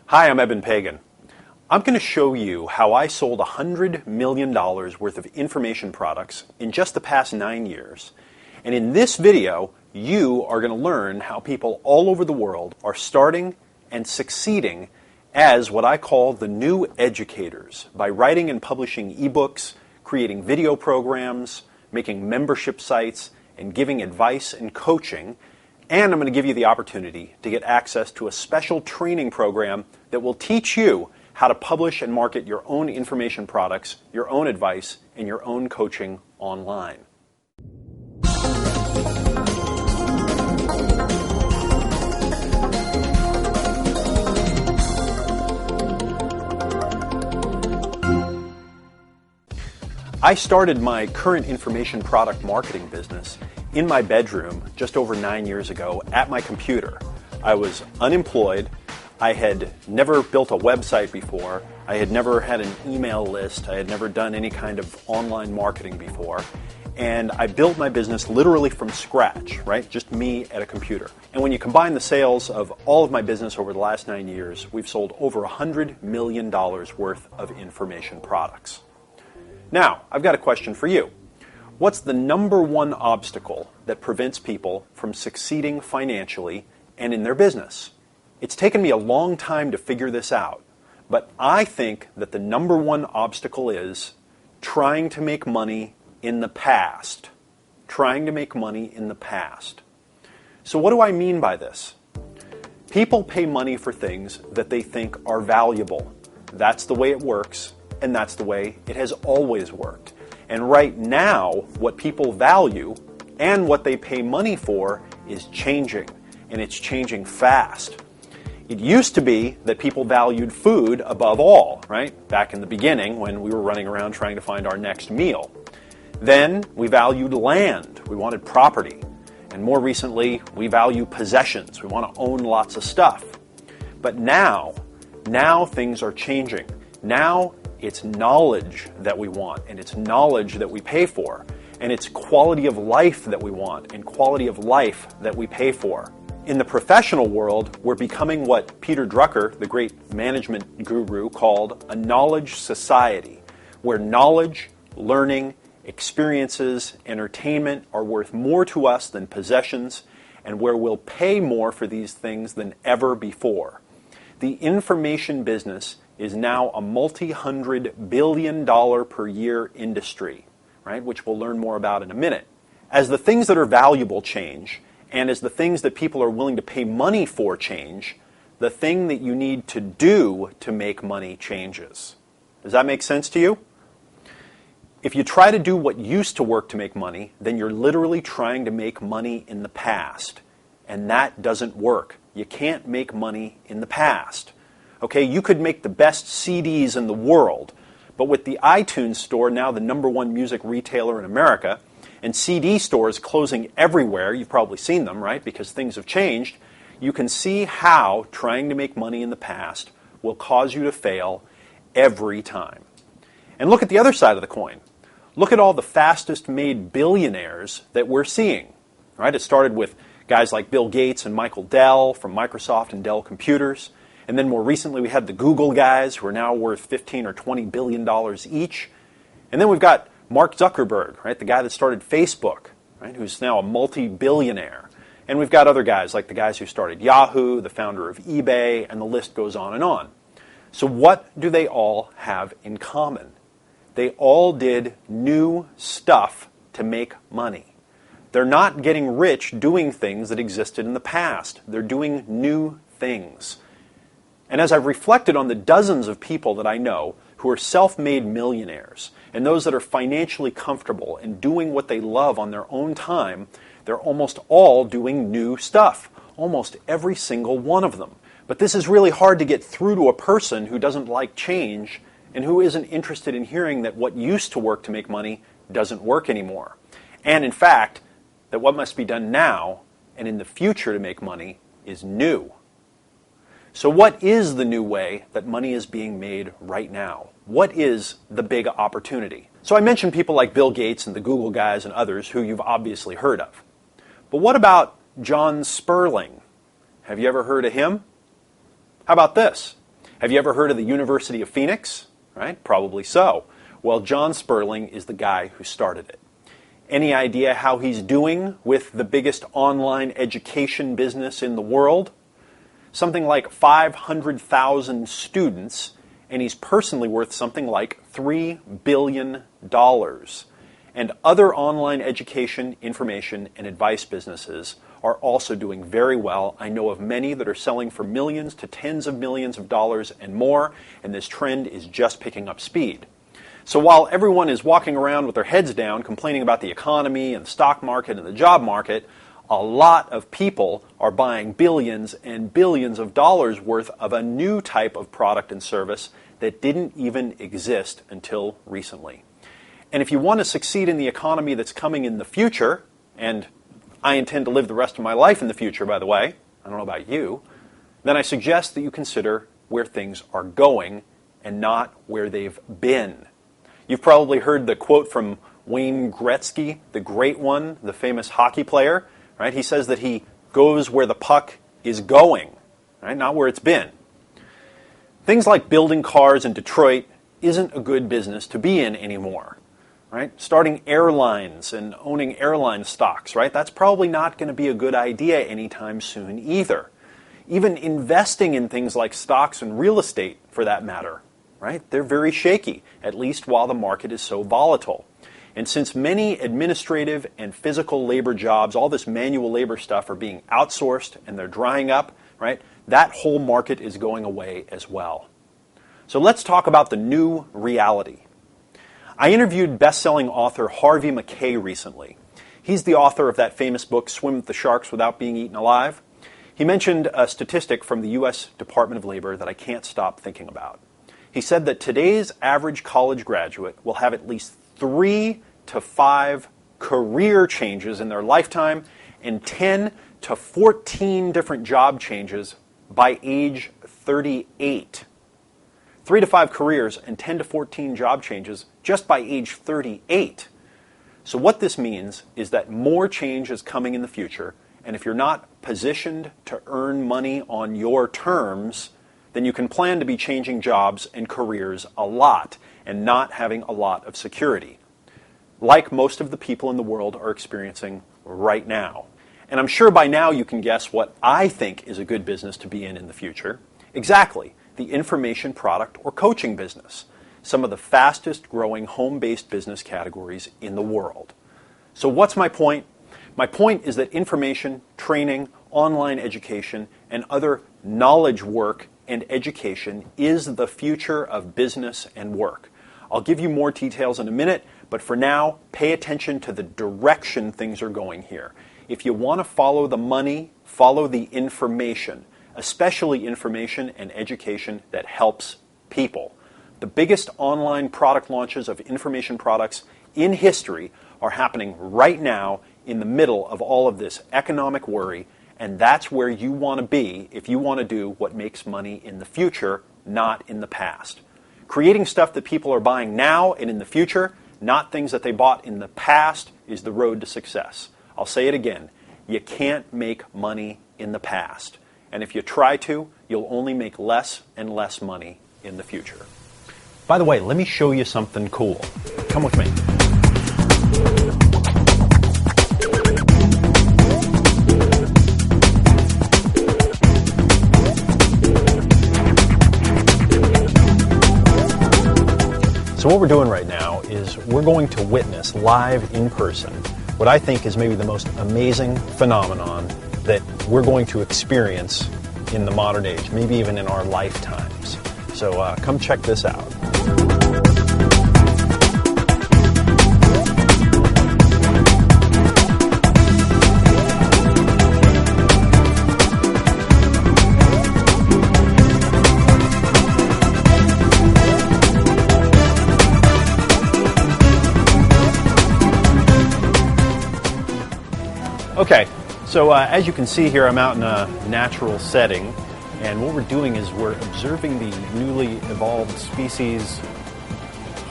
Hi, I'm Eben Pagan. I'm going to show you how I sold $100 million worth of information products in just the past 9 years. And in this video, you are going to learn how people all over the world are starting and succeeding as what I call the new educators by writing and publishing ebooks, creating video programs, making membership sites, and giving advice and coaching. And I'm going to give you the opportunity to get access to a special training program that will teach you how to publish and market your own information products, your own advice, and your own coaching online. I started my current information product marketing business in my bedroom just over 9 years ago at my computer. I was unemployed. I had never built a website before. I had never had an email list. I had never done any kind of online marketing before. And I built my business literally from scratch, right? Just me at a computer. And when you combine the sales of all of my business over the last 9 years, we've sold over $100 million worth of information products. Now, I've got a question for you. What's the number one obstacle that prevents people from succeeding financially and in their business? It's taken me a long time to figure this out, but I think that the number one obstacle is trying to make money in the past. Trying to make money in the past. So what do I mean by this? People pay money for things that they think are valuable. That's the way it works, and that's the way it has always worked. And right now, what people value and what they pay money for is changing, and it's changing fast. It used to be that people valued food above all, right? Back in the beginning when we were running around trying to find our next meal. Then we valued land. We wanted property. And more recently, we value possessions. We want to own lots of stuff. But now things are changing. Now it's knowledge that we want, and it's knowledge that we pay for. And it's quality of life that we want, and quality of life that we pay for. In the professional world, we're becoming what Peter Drucker, the great management guru, called a knowledge society, where knowledge, learning, experiences, entertainment are worth more to us than possessions, and where we'll pay more for these things than ever before. The information business is now a multi-$100 billion per year industry, right, which we'll learn more about in a minute. As the things that are valuable change, and as the things that people are willing to pay money for change, the thing that you need to do to make money changes. Does that make sense to you? If you try to do what used to work to make money, then you're literally trying to make money in the past. And that doesn't work. You can't make money in the past. Okay, you could make the best CDs in the world, but with the iTunes store now the number one music retailer in America, and CD stores closing everywhere, you've probably seen them, right, because things have changed, you can see how trying to make money in the past will cause you to fail every time. And look at the other side of the coin. Look at all the fastest made billionaires that we're seeing. Right? It started with guys like Bill Gates and Michael Dell from Microsoft and Dell Computers. And then more recently we had the Google guys who are now worth $15 or $20 billion each. And then we've got Mark Zuckerberg, right, the guy that started Facebook, right, who's now a multi-billionaire. And we've got other guys like the guys who started Yahoo, the founder of eBay, and the list goes on and on. So what do they all have in common? They all did new stuff to make money. They're not getting rich doing things that existed in the past. They're doing new things. And as I've reflected on the dozens of people that I know who are self-made millionaires and those that are financially comfortable and doing what they love on their own time, they're almost all doing new stuff. Almost every single one of them. But this is really hard to get through to a person who doesn't like change and who isn't interested in hearing that what used to work to make money doesn't work anymore. And in fact, that what must be done now and in the future to make money is new. So what is the new way that money is being made right now? What is the big opportunity? So I mentioned people like Bill Gates and the Google guys and others who you've obviously heard of. But what about John Sperling? Have you ever heard of him? How about this? Have you ever heard of the University of Phoenix? Right? Probably so. Well, John Sperling is the guy who started it. Any idea how he's doing with the biggest online education business in the world? Something like 500,000 students, and he's personally worth something like $3 billion. And other online education, information, and advice businesses are also doing very well. I know of many that are selling for millions to tens of millions of dollars and more, and this trend is just picking up speed. So while everyone is walking around with their heads down, complaining about the economy and the stock market and the job market, a lot of people are buying billions and billions of dollars worth of a new type of product and service that didn't even exist until recently. And if you want to succeed in the economy that's coming in the future, and I intend to live the rest of my life in the future, by the way, I don't know about you, then I suggest that you consider where things are going and not where they've been. You've probably heard the quote from Wayne Gretzky, the great one, the famous hockey player, right? He says that he goes where the puck is going, right? Not where it's been. Things like building cars in Detroit isn't a good business to be in anymore. Right? Starting airlines and owning airline stocks, right? That's probably not going to be a good idea anytime soon either. Even investing in things like stocks and real estate, for that matter, right? They're very shaky, at least while the market is so volatile. And since many administrative and physical labor jobs, all this manual labor stuff are being outsourced and they're drying up, right? That whole market is going away as well. So let's talk about the new reality. I interviewed best-selling author Harvey Mackay recently. He's the author of that famous book, Swim with the Sharks Without Being Eaten Alive. He mentioned a statistic from the U.S. Department of Labor that I can't stop thinking about. He said that today's average college graduate will have at least 3 to 5 career changes in their lifetime and 10 to 14 different job changes by age 38. 3 to 5 careers and 10 to 14 job changes just by age 38. So what this means is that more change is coming in the future, and if you're not positioned to earn money on your terms, then you can plan to be changing jobs and careers a lot and not having a lot of security, like most of the people in the world are experiencing right now. And I'm sure by now you can guess what I think is a good business to be in the future. Exactly. The information product or coaching business, some of the fastest growing home-based business categories in the world. So what's my point? My point is that information, training, online education, and other knowledge work and education is the future of business and work. I'll give you more details in a minute, but for now, pay attention to the direction things are going here. If you want to follow the money, follow the information, especially information and education that helps people. The biggest online product launches of information products in history are happening right now in the middle of all of this economic worry, and that's where you want to be if you want to do what makes money in the future, not in the past. Creating stuff that people are buying now and in the future, not things that they bought in the past, is the road to success. I'll say it again. You can't make money in the past. And if you try to, you'll only make less and less money in the future. By the way, let me show you something cool. Come with me. So what we're doing right now is we're going to witness live in person what I think is maybe the most amazing phenomenon that we're going to experience in the modern age, maybe even in our lifetimes. So come check this out. Okay, so as you can see here, I'm out in a natural setting, and what we're doing is we're observing the newly evolved species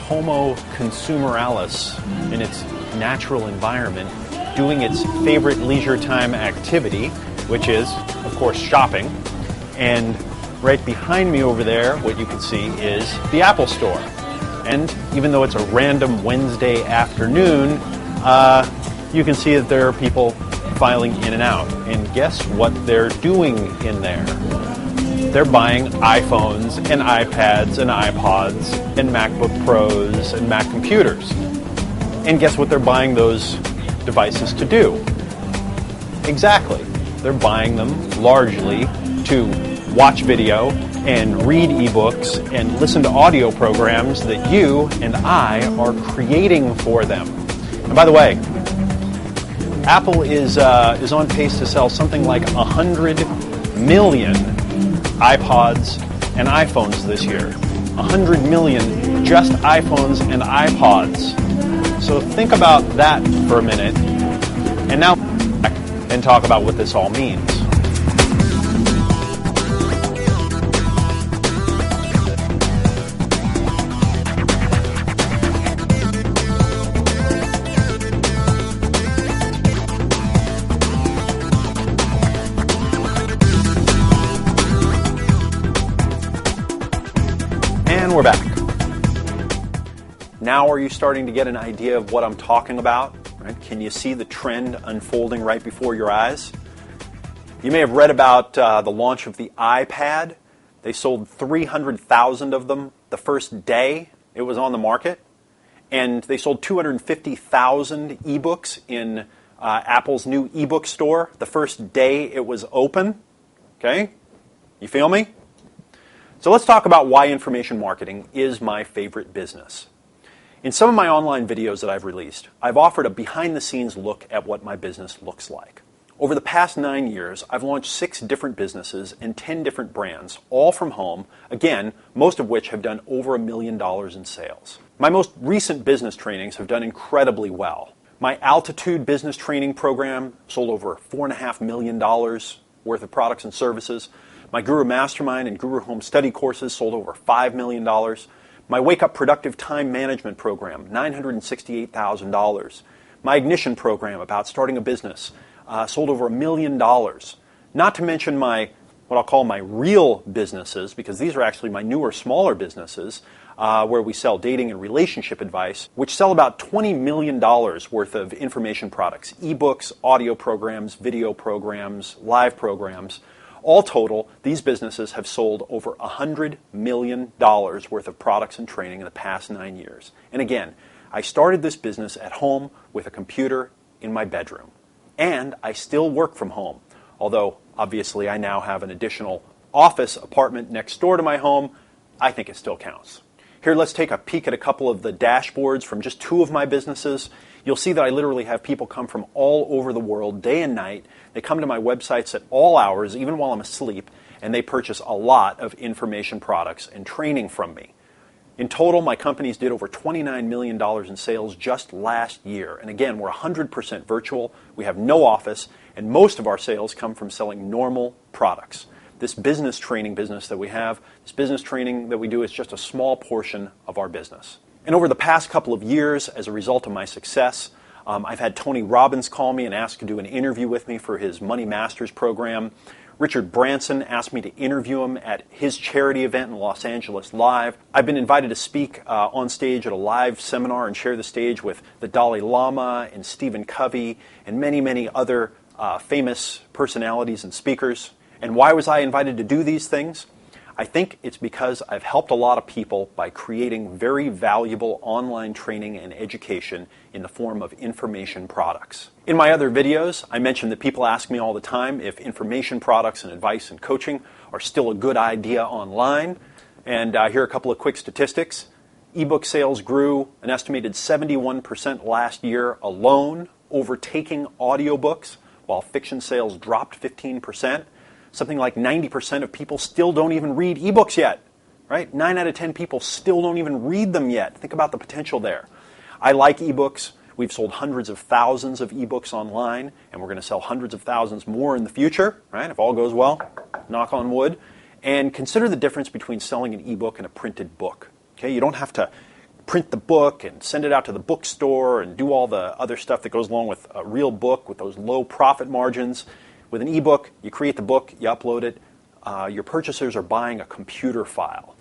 Homo consumeralis in its natural environment, doing its favorite leisure time activity, which is, of course, shopping. And Right behind me over there, what you can see is the Apple Store. And even though it's a random Wednesday afternoon, you can see that there are people filing in and out. And guess what they're doing in there? They're buying iPhones and iPads and iPods and MacBook Pros and Mac computers. And guess what they're buying those devices to do? Exactly. They're buying them largely to watch video and read ebooks and listen to audio programs that you and I are creating for them. And by the way, Apple is on pace to sell something like 100 million iPods and iPhones this year. 100 million just iPhones and iPods. So think about that for a minute, and now back and talk about what this all means. And we're back. Now are you starting to get an idea of what I'm talking about? Right? Can you see the trend unfolding right before your eyes? You may have read about the launch of the iPad. They sold 300,000 of them the first day it was on the market. And they sold 250,000 ebooks in Apple's new ebook store the first day it was open. Okay? You feel me? So let's talk about why information marketing is my favorite business. In some of my online videos that I've released, I've offered a behind-the-scenes look at what my business looks like. Over the past 9 years, I've launched 6 different businesses and 10 different brands, all from home, again, most of which have done over $1 million in sales. My most recent business trainings have done incredibly well. My Altitude business training program sold over $4.5 million worth of products and services. My Guru Mastermind and Guru Home Study courses sold over $5 million. My Wake Up Productive Time Management program, $968,000. My Ignition program about starting a business sold over $1 million. Not to mention what I'll call my real businesses, because these are actually my newer, smaller businesses, where we sell dating and relationship advice, which sell about $20 million worth of information products, ebooks, audio programs, video programs, live programs. All total, these businesses have sold over $100 million worth of products and training in the past 9 years. And again, I started this business at home with a computer in my bedroom. And I still work from home, although obviously I now have an additional office apartment next door to my home. I think it still counts. Here, let's take a peek at a couple of the dashboards from just 2 of my businesses. You'll see that I literally have people come from all over the world, day and night. They come to my websites at all hours, even while I'm asleep, and they purchase a lot of information products and training from me. In total, my companies did over $29 million in sales just last year. And again, we're 100% virtual. We have no office, and most of our sales come from selling normal products. This business training business that we have, this business training that we do is just a small portion of our business. And over the past couple of years, as a result of my success, I've had Tony Robbins call me and ask to do an interview with me for his Money Masters program. Richard Branson asked me to interview him at his charity event in Los Angeles Live. I've been invited to speak on stage at a live seminar and share the stage with the Dalai Lama and Stephen Covey and many, many other famous personalities and speakers. And why was I invited to do these things? I think it's because I've helped a lot of people by creating very valuable online training and education in the form of information products. In my other videos, I mentioned that people ask me all the time if information products and advice and coaching are still a good idea online. And here are a couple of quick statistics. Ebook sales grew an estimated 71% last year alone, overtaking audiobooks, while fiction sales dropped 15%. Something like 90% of people still don't even read ebooks yet, right? 9 out of 10 people still don't even read them yet. Think about the potential there. I like ebooks. We've sold hundreds of thousands of ebooks online, and we're going to sell hundreds of thousands more in the future, right? If all goes well, knock on wood. And consider the difference between selling an ebook and a printed book. Okay, you don't have to print the book and send it out to the bookstore and do all the other stuff that goes along with a real book with those low profit margins. With an ebook, you create the book, you upload it, your purchasers are buying a computer file.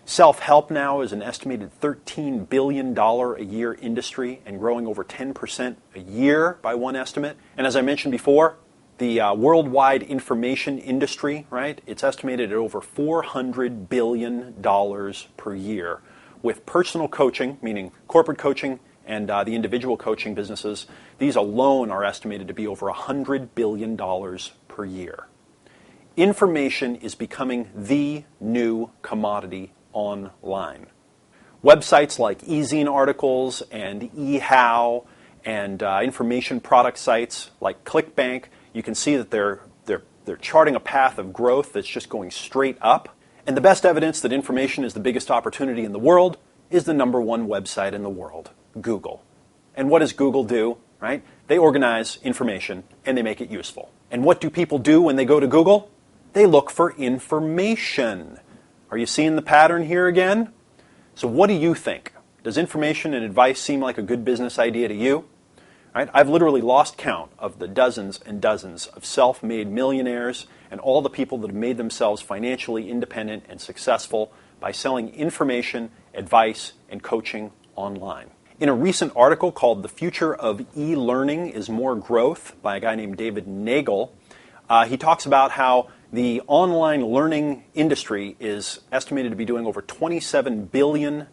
Self-help now is an estimated $13 billion a year industry and growing over 10% a year by one estimate. And as I mentioned before, the worldwide information industry, right, it's estimated at over $400 billion per year, with personal coaching, meaning corporate coaching, and the individual coaching businesses, these alone are estimated to be over $100 billion per year. Information is becoming the new commodity online. Websites like e-zine articles and eHow and information product sites like ClickBank, you can see that they're charting a path of growth that's just going straight up. And the best evidence that information is the biggest opportunity in the world is the #1 website in the world, Google. And what does Google do, right? They organize information and they make it useful. And what do people do when they go to Google? They look for information. Are you seeing the pattern here again? So what do you think? Does information and advice seem like a good business idea to you? Right? I've literally lost count of the dozens and dozens of self-made millionaires and all the people that have made themselves financially independent and successful by selling information, advice, and coaching online. In a recent article called "The Future of E-Learning is More Growth" by a guy named David Nagel, he talks about how the online learning industry is estimated to be doing over $27 billion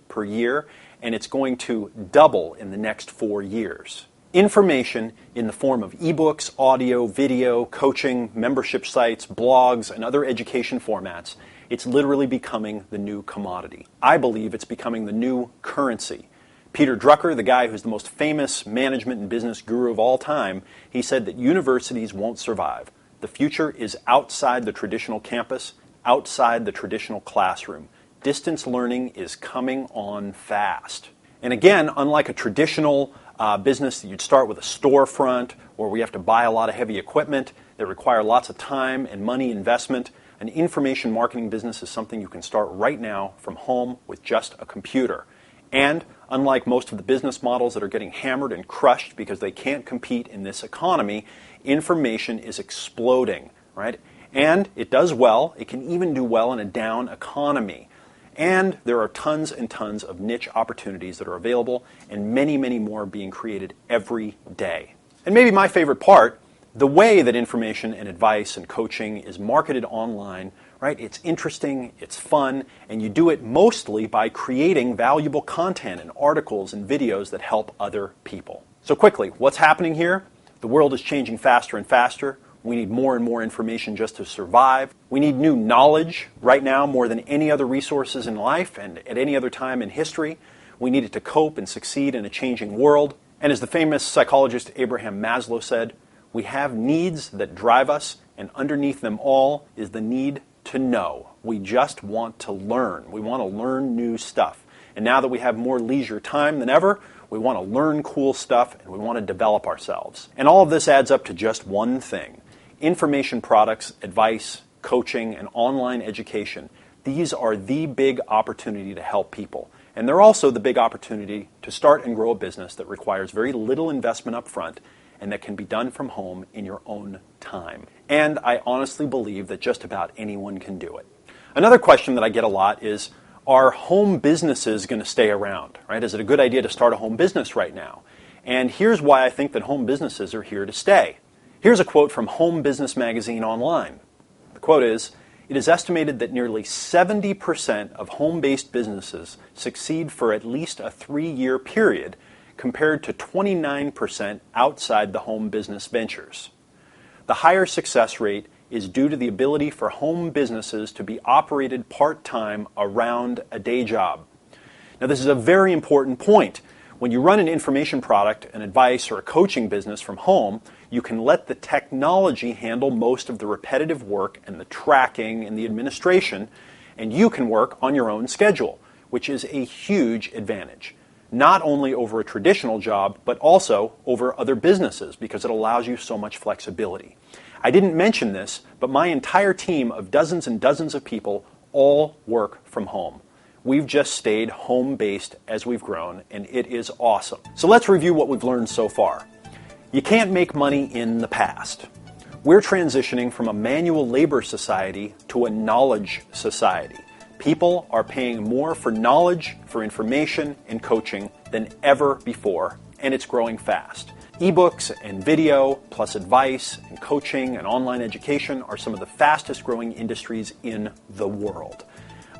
per year, and it's going to double in the next 4 years. Information in the form of ebooks, audio, video, coaching, membership sites, blogs, and other education formats, it's literally becoming the new commodity. I believe it's becoming the new currency. Peter Drucker, the guy who's the most famous management and business guru of all time, he said that universities won't survive. The future is outside the traditional campus, outside the traditional classroom. Distance learning is coming on fast. And again, unlike a traditional business that you'd start with a storefront or where you have to buy a lot of heavy equipment that require lots of time and money investment, an information marketing business is something you can start right now from home with just a computer. And unlike most of the business models that are getting hammered and crushed because they can't compete in this economy, information is exploding, right? And it does well. It can even do well in a down economy. And there are tons and tons of niche opportunities that are available, and many, many more being created every day. And maybe my favorite part, the way that information and advice and coaching is marketed online, right? It's interesting, it's fun, and you do it mostly by creating valuable content and articles and videos that help other people. So quickly, what's happening here? The world is changing faster and faster. We need more and more information just to survive. We need new knowledge right now more than any other resources in life and at any other time in history. We need it to cope and succeed in a changing world. And as the famous psychologist Abraham Maslow said, we have needs that drive us, and underneath them all is the need to know. We just want to learn. We want to learn new stuff. And now that we have more leisure time than ever, we want to learn cool stuff and we want to develop ourselves. And all of this adds up to just one thing. Information products, advice, coaching, and online education. These are the big opportunity to help people. And they're also the big opportunity to start and grow a business that requires very little investment up front and that can be done from home in your own time. And I honestly believe that just about anyone can do it. Another question that I get a lot is, are home businesses going to stay around? Right? Is it a good idea to start a home business right now? And here's why I think that home businesses are here to stay. Here's a quote from Home Business Magazine Online. The quote is, "It is estimated that nearly 70% of home-based businesses succeed for at least a 3-year period, compared to 29% outside the home business ventures. The higher success rate is due to the ability for home businesses to be operated part-time around a day job." Now, this is a very important point. When you run an information product, an advice, or a coaching business from home, you can let the technology handle most of the repetitive work and the tracking and the administration, and you can work on your own schedule, which is a huge advantage. Not only over a traditional job, but also over other businesses, because it allows you so much flexibility. I didn't mention this, but my entire team of dozens and dozens of people all work from home. We've just stayed home-based as we've grown, and it is awesome. So let's review what we've learned so far. You can't make money in the past. We're transitioning from a manual labor society to a knowledge society. People are paying more for knowledge, for information, and coaching than ever before, and it's growing fast. Ebooks and video, plus advice and coaching and online education are some of the fastest growing industries in the world.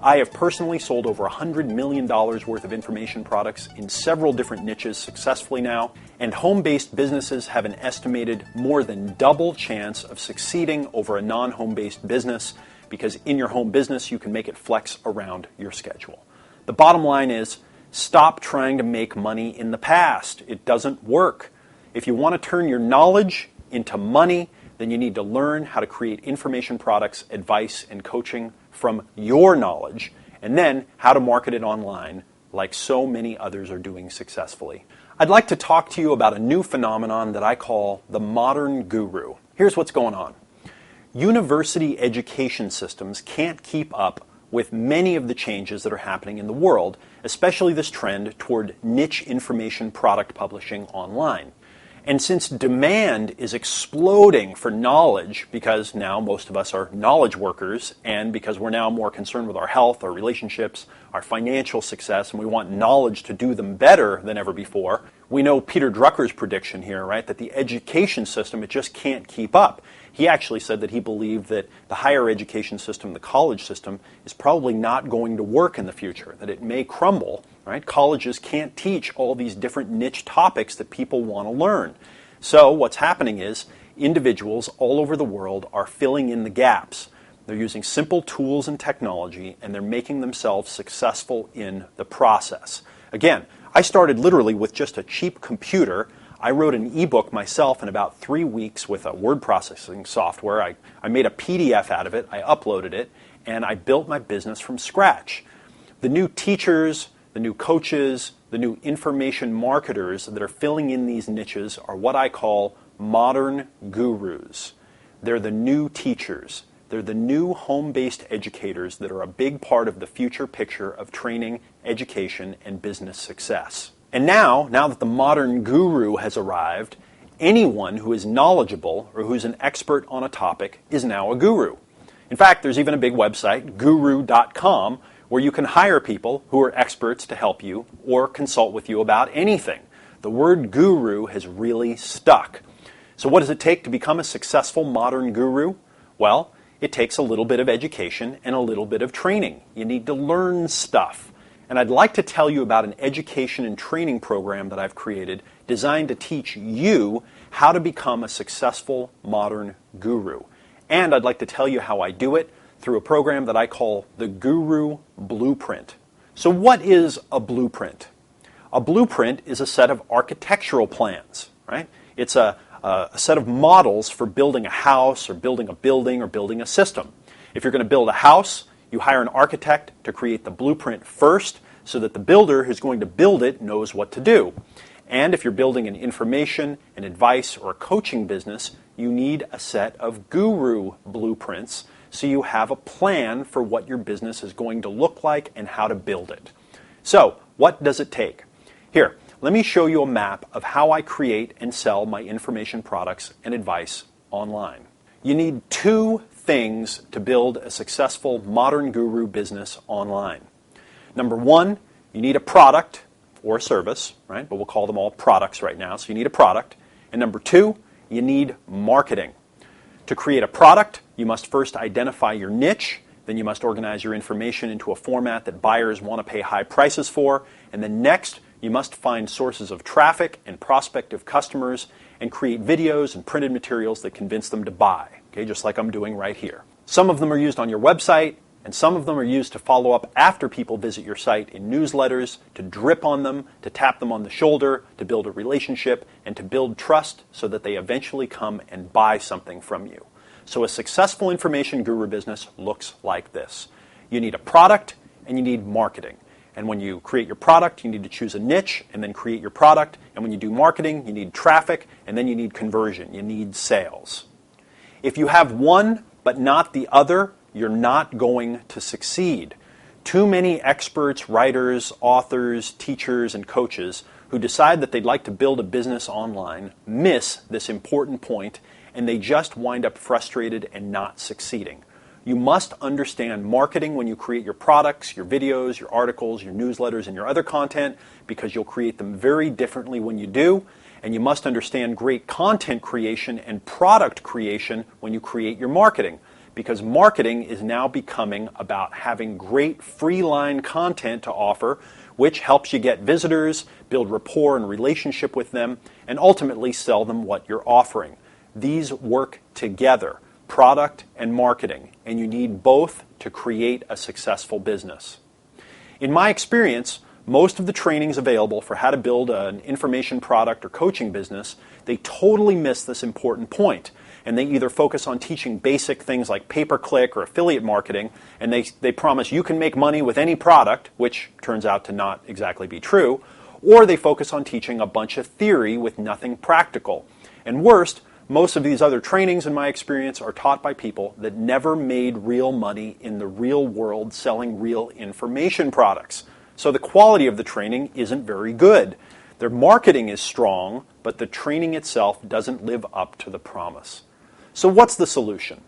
I have personally sold over $100 million worth of information products in several different niches successfully now, and home-based businesses have an estimated more than double chance of succeeding over a non-home-based business, because in your home business you can make it flex around your schedule. The bottom line is, stop trying to make money in the past. It doesn't work. If you want to turn your knowledge into money, then you need to learn how to create information products, advice, and coaching from your knowledge, and then how to market it online like so many others are doing successfully. I'd like to talk to you about a new phenomenon that I call the modern guru. Here's what's going on. University education systems can't keep up with many of the changes that are happening in the world, especially this trend toward niche information product publishing online. And since demand is exploding for knowledge, because now most of us are knowledge workers, and because we're now more concerned with our health, our relationships, our financial success, and we want knowledge to do them better than ever before, we know Peter Drucker's prediction here, right, that the education system, it just can't keep up. He actually said that he believed that the higher education system, the college system, is probably not going to work in the future, that it may crumble. Right? Colleges can't teach all these different niche topics that people want to learn. So what's happening is individuals all over the world are filling in the gaps. They're using simple tools and technology, and they're making themselves successful in the process. Again, I started literally with just a cheap computer. I wrote an ebook myself in about 3 weeks with a word processing software. I made a PDF out of it, I uploaded it, and I built my business from scratch. The new teachers, the new coaches, the new information marketers that are filling in these niches are what I call modern gurus. They're the new teachers. They're the new home-based educators that are a big part of the future picture of training, education, and business success. And now that the modern guru has arrived, anyone who is knowledgeable or who's an expert on a topic is now a guru. In fact, there's even a big website, guru.com, where you can hire people who are experts to help you or consult with you about anything. The word guru has really stuck. So what does it take to become a successful modern guru? Well, it takes a little bit of education and a little bit of training. You need to learn stuff. And I'd like to tell you about an education and training program that I've created designed to teach you how to become a successful modern guru. And I'd like to tell you how I do it through a program that I call the Guru Blueprint. So what is a blueprint? A blueprint is a set of architectural plans, right? It's a set of models for building a house or building a building or building a system. If you're going to build a house, you hire an architect to create the blueprint first so that the builder who's going to build it knows what to do. And if you're building an information, an advice, or a coaching business, you need a set of guru blueprints so you have a plan for what your business is going to look like and how to build it. So, what does it take? Here, let me show you a map of how I create and sell my information products and advice online. You need 2 things to build a successful modern guru business online. Number 1, you need a product or a service, right? But we'll call them all products right now. So you need a product. And number 2, you need marketing. To create a product, you must first identify your niche, then you must organize your information into a format that buyers want to pay high prices for, and then next, you must find sources of traffic and prospective customers and create videos and printed materials that convince them to buy, okay, just like I'm doing right here. Some of them are used on your website, and some of them are used to follow up after people visit your site in newsletters, to drip on them, to tap them on the shoulder, to build a relationship, and to build trust so that they eventually come and buy something from you. So a successful information guru business looks like this. You need a product and you need marketing. And when you create your product, you need to choose a niche and then create your product. And when you do marketing, you need traffic and then you need conversion. You need sales. If you have one but not the other, you're not going to succeed. Too many experts, writers, authors, teachers, and coaches who decide that they'd like to build a business online miss this important point, and they just wind up frustrated and not succeeding. You must understand marketing when you create your products, your videos, your articles, your newsletters, and your other content, because you'll create them very differently when you do. And you must understand great content creation and product creation when you create your marketing, because marketing is now becoming about having great free-line content to offer, which helps you get visitors, build rapport and relationship with them, and ultimately sell them what you're offering. These work together, product and marketing, and you need both to create a successful business. In my experience, most of the trainings available for how to build an information product or coaching business, they totally miss this important point. And they either focus on teaching basic things like pay-per-click or affiliate marketing, and they promise you can make money with any product, which turns out to not exactly be true, or they focus on teaching a bunch of theory with nothing practical. And worst, most of these other trainings, in my experience, are taught by people that never made real money in the real world selling real information products. So the quality of the training isn't very good. Their marketing is strong, but the training itself doesn't live up to the promise. So what's the solution?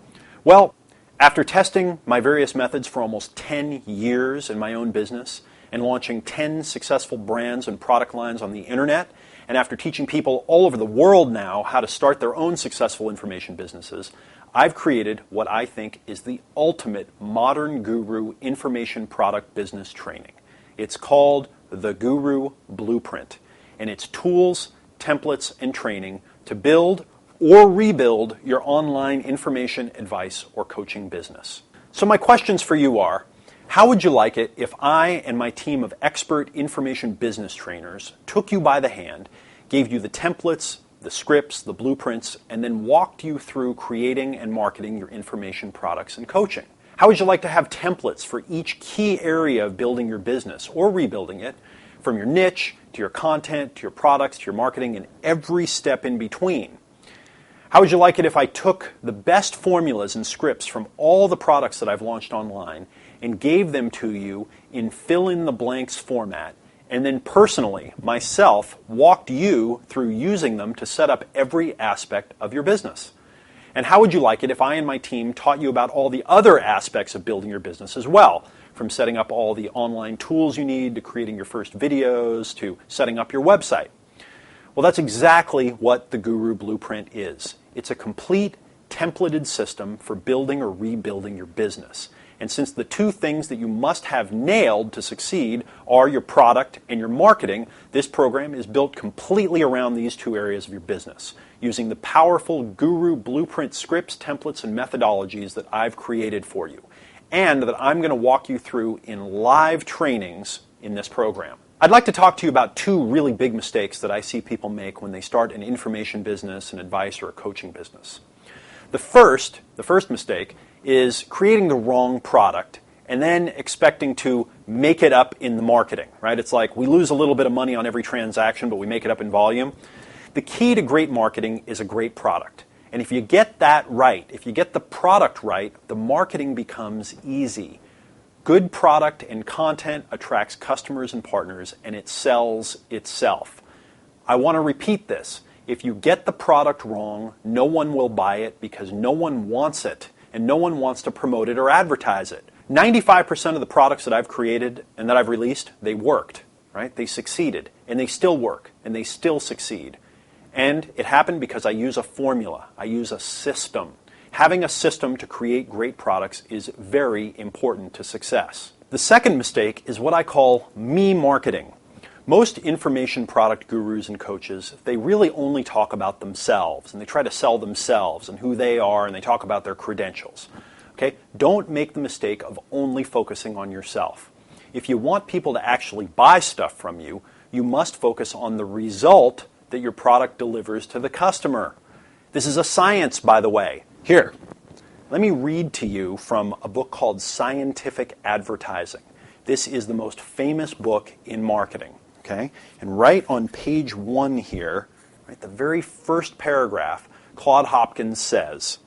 Well, after testing my various methods for almost 10 years in my own business and launching 10 successful brands and product lines on the internet, and after teaching people all over the world now how to start their own successful information businesses, I've created what I think is the ultimate modern guru information product business training. It's called the Guru Blueprint, and it's tools, templates, and training to build or rebuild your online information, advice, or coaching business. So my questions for you are, how would you like it if I and my team of expert information business trainers took you by the hand, gave you the templates, the scripts, the blueprints, and then walked you through creating and marketing your information products and coaching? How would you like to have templates for each key area of building your business or rebuilding it, from your niche to your content to your products to your marketing and every step in between? How would you like it if I took the best formulas and scripts from all the products that I've launched online and gave them to you in fill-in-the-blanks format, and then personally, myself, walked you through using them to set up every aspect of your business? And how would you like it if I and my team taught you about all the other aspects of building your business as well, from setting up all the online tools you need to creating your first videos to setting up your website? Well, that's exactly what the Guru Blueprint is. It's a complete templated system for building or rebuilding your business. And since the two things that you must have nailed to succeed are your product and your marketing, this program is built completely around these two areas of your business, using the powerful Guru Blueprint scripts, templates, and methodologies that I've created for you, and that I'm going to walk you through in live trainings in this program. I'd like to talk to you about two really big mistakes that I see people make when they start an information business, an advice, or a coaching business. The first mistake is creating the wrong product and then expecting to make it up in the marketing, right? It's like we lose a little bit of money on every transaction, but we make it up in volume. The key to great marketing is a great product. And if you get that right, if you get the product right, the marketing becomes easy. Good product and content attracts customers and partners, and it sells itself. I want to repeat this. If you get the product wrong, no one will buy it because no one wants it, and no one wants to promote it or advertise it. 95% of the products that I've created and that I've released, they worked, right? They succeeded, and they still work, and they still succeed. And it happened because I use a formula. I use a system. Having a system to create great products is very important to success. The second mistake is what I call me marketing. Most information product gurus and coaches, they really only talk about themselves, and they try to sell themselves and who they are, and they talk about their credentials. Okay? Don't make the mistake of only focusing on yourself. If you want people to actually buy stuff from you, you must focus on the result that your product delivers to the customer. This is a science, by the way. Here, let me read to you from a book called Scientific Advertising. This is the most famous book in marketing. Okay? And right on page 1 here, right, the very first paragraph, Claude Hopkins says,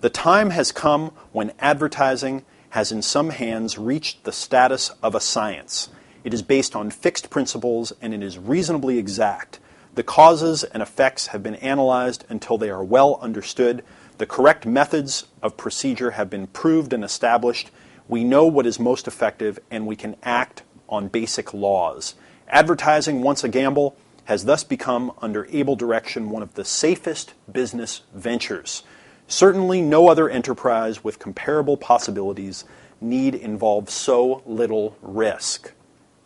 "The time has come when advertising has in some hands reached the status of a science. It is based on fixed principles and it is reasonably exact. The causes and effects have been analyzed until they are well understood. The correct methods of procedure have been proved and established. We know what is most effective, and we can act on basic laws. Advertising, once a gamble, has thus become, under able direction, one of the safest business ventures. Certainly no other enterprise with comparable possibilities need involve so little risk.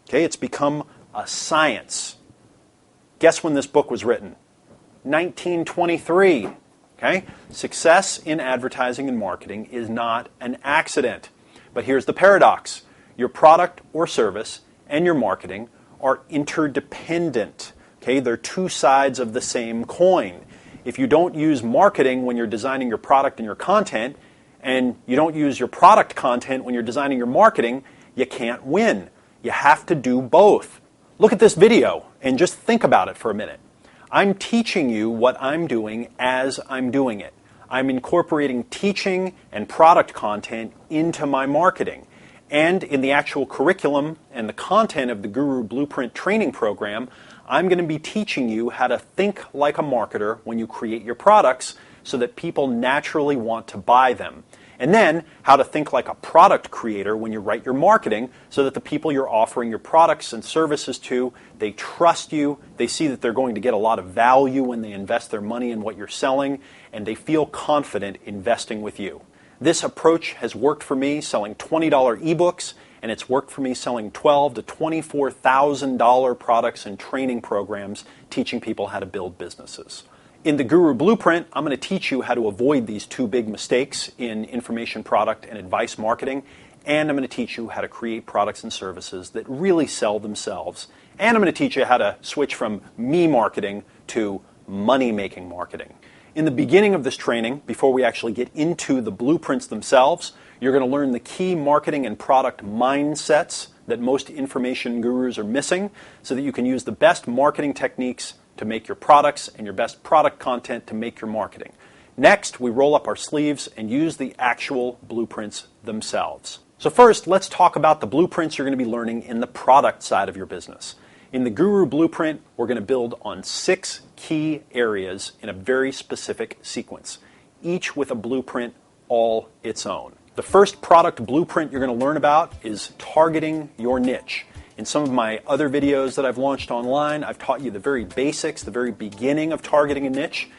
Okay, it's become a science. Guess when this book was written? 1923. Okay? Success in advertising and marketing is not an accident. But here's the paradox. Your product or service and your marketing are interdependent. Okay? They're two sides of the same coin. If you don't use marketing when you're designing your product and your content, and you don't use your product content when you're designing your marketing, you can't win. You have to do both. Look at this video and just think about it for a minute. I'm teaching you what I'm doing as I'm doing it. I'm incorporating teaching and product content into my marketing. And in the actual curriculum and the content of the Guru Blueprint training program, I'm going to be teaching you how to think like a marketer when you create your products so that people naturally want to buy them. And then how to think like a product creator when you write your marketing so that the people you're offering your products and services to, they trust you, they see that they're going to get a lot of value when they invest their money in what you're selling, and they feel confident investing with you. This approach has worked for me selling $20 ebooks, and it's worked for me selling $12,000 to $24,000 products and training programs teaching people how to build businesses. In the Guru Blueprint, I'm going to teach you how to avoid these two big mistakes in information product and advice marketing, and I'm going to teach you how to create products and services that really sell themselves, and I'm going to teach you how to switch from me marketing to money-making marketing. In the beginning of this training, before we actually get into the blueprints themselves, you're going to learn the key marketing and product mindsets that most information gurus are missing so that you can use the best marketing techniques to make your products and your best product content to make your marketing. Next, we roll up our sleeves and use the actual blueprints themselves. So first, let's talk about the blueprints you're going to be learning in the product side of your business. In the Guru Blueprint, we're going to build on 6 key areas in a very specific sequence, each with a blueprint all its own. The first product blueprint you're going to learn about is targeting your niche. In some of my other videos that I've launched online, I've taught you the very basics, the very beginning of targeting a niche.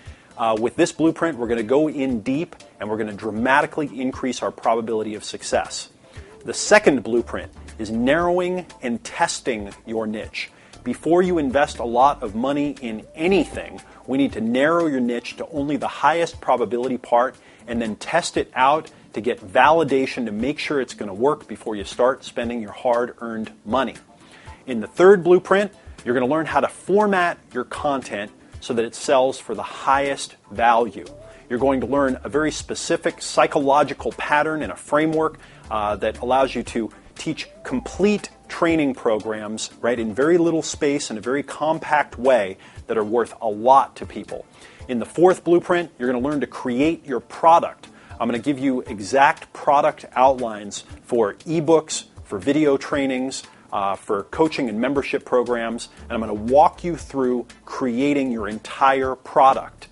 With this blueprint, we're going to go in deep and we're going to dramatically increase our probability of success. The second blueprint is narrowing and testing your niche. Before you invest a lot of money in anything, we need to narrow your niche to only the highest probability part and then test it out to get validation to make sure it's going to work before you start spending your hard-earned money. In the third blueprint, you're going to learn how to format your content so that it sells for the highest value. You're going to learn a very specific psychological pattern and a framework that allows you to teach complete training programs, right, in very little space in a very compact way that are worth a lot to people. In the fourth blueprint, you're going to learn to create your product. I'm going to give you exact product outlines for ebooks, for video trainings, for coaching and membership programs, and I'm going to walk you through creating your entire product.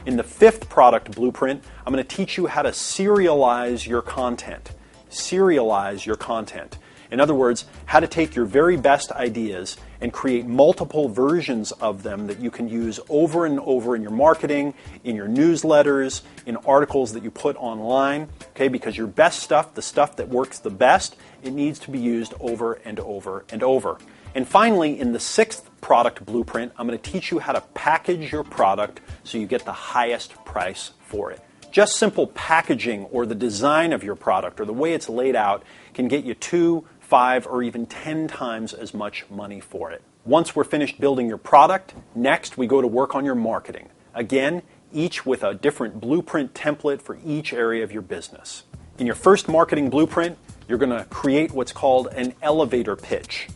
In the fifth product blueprint, I'm going to teach you how to serialize your content. Serialize your content. In other words, how to take your very best ideas and create multiple versions of them that you can use over and over in your marketing, in your newsletters, in articles that you put online, okay? Because your best stuff, the stuff that works the best, it needs to be used over and over and over. And finally, in the sixth product blueprint, I'm going to teach you how to package your product so you get the highest price for it. Just simple packaging or the design of your product or the way it's laid out can get you 2, 5, or even 10 times as much money for it. Once we're finished building your product, next we go to work on your marketing. Again, each with a different blueprint template for each area of your business. In your first marketing blueprint, you're going to create what's called an elevator pitch.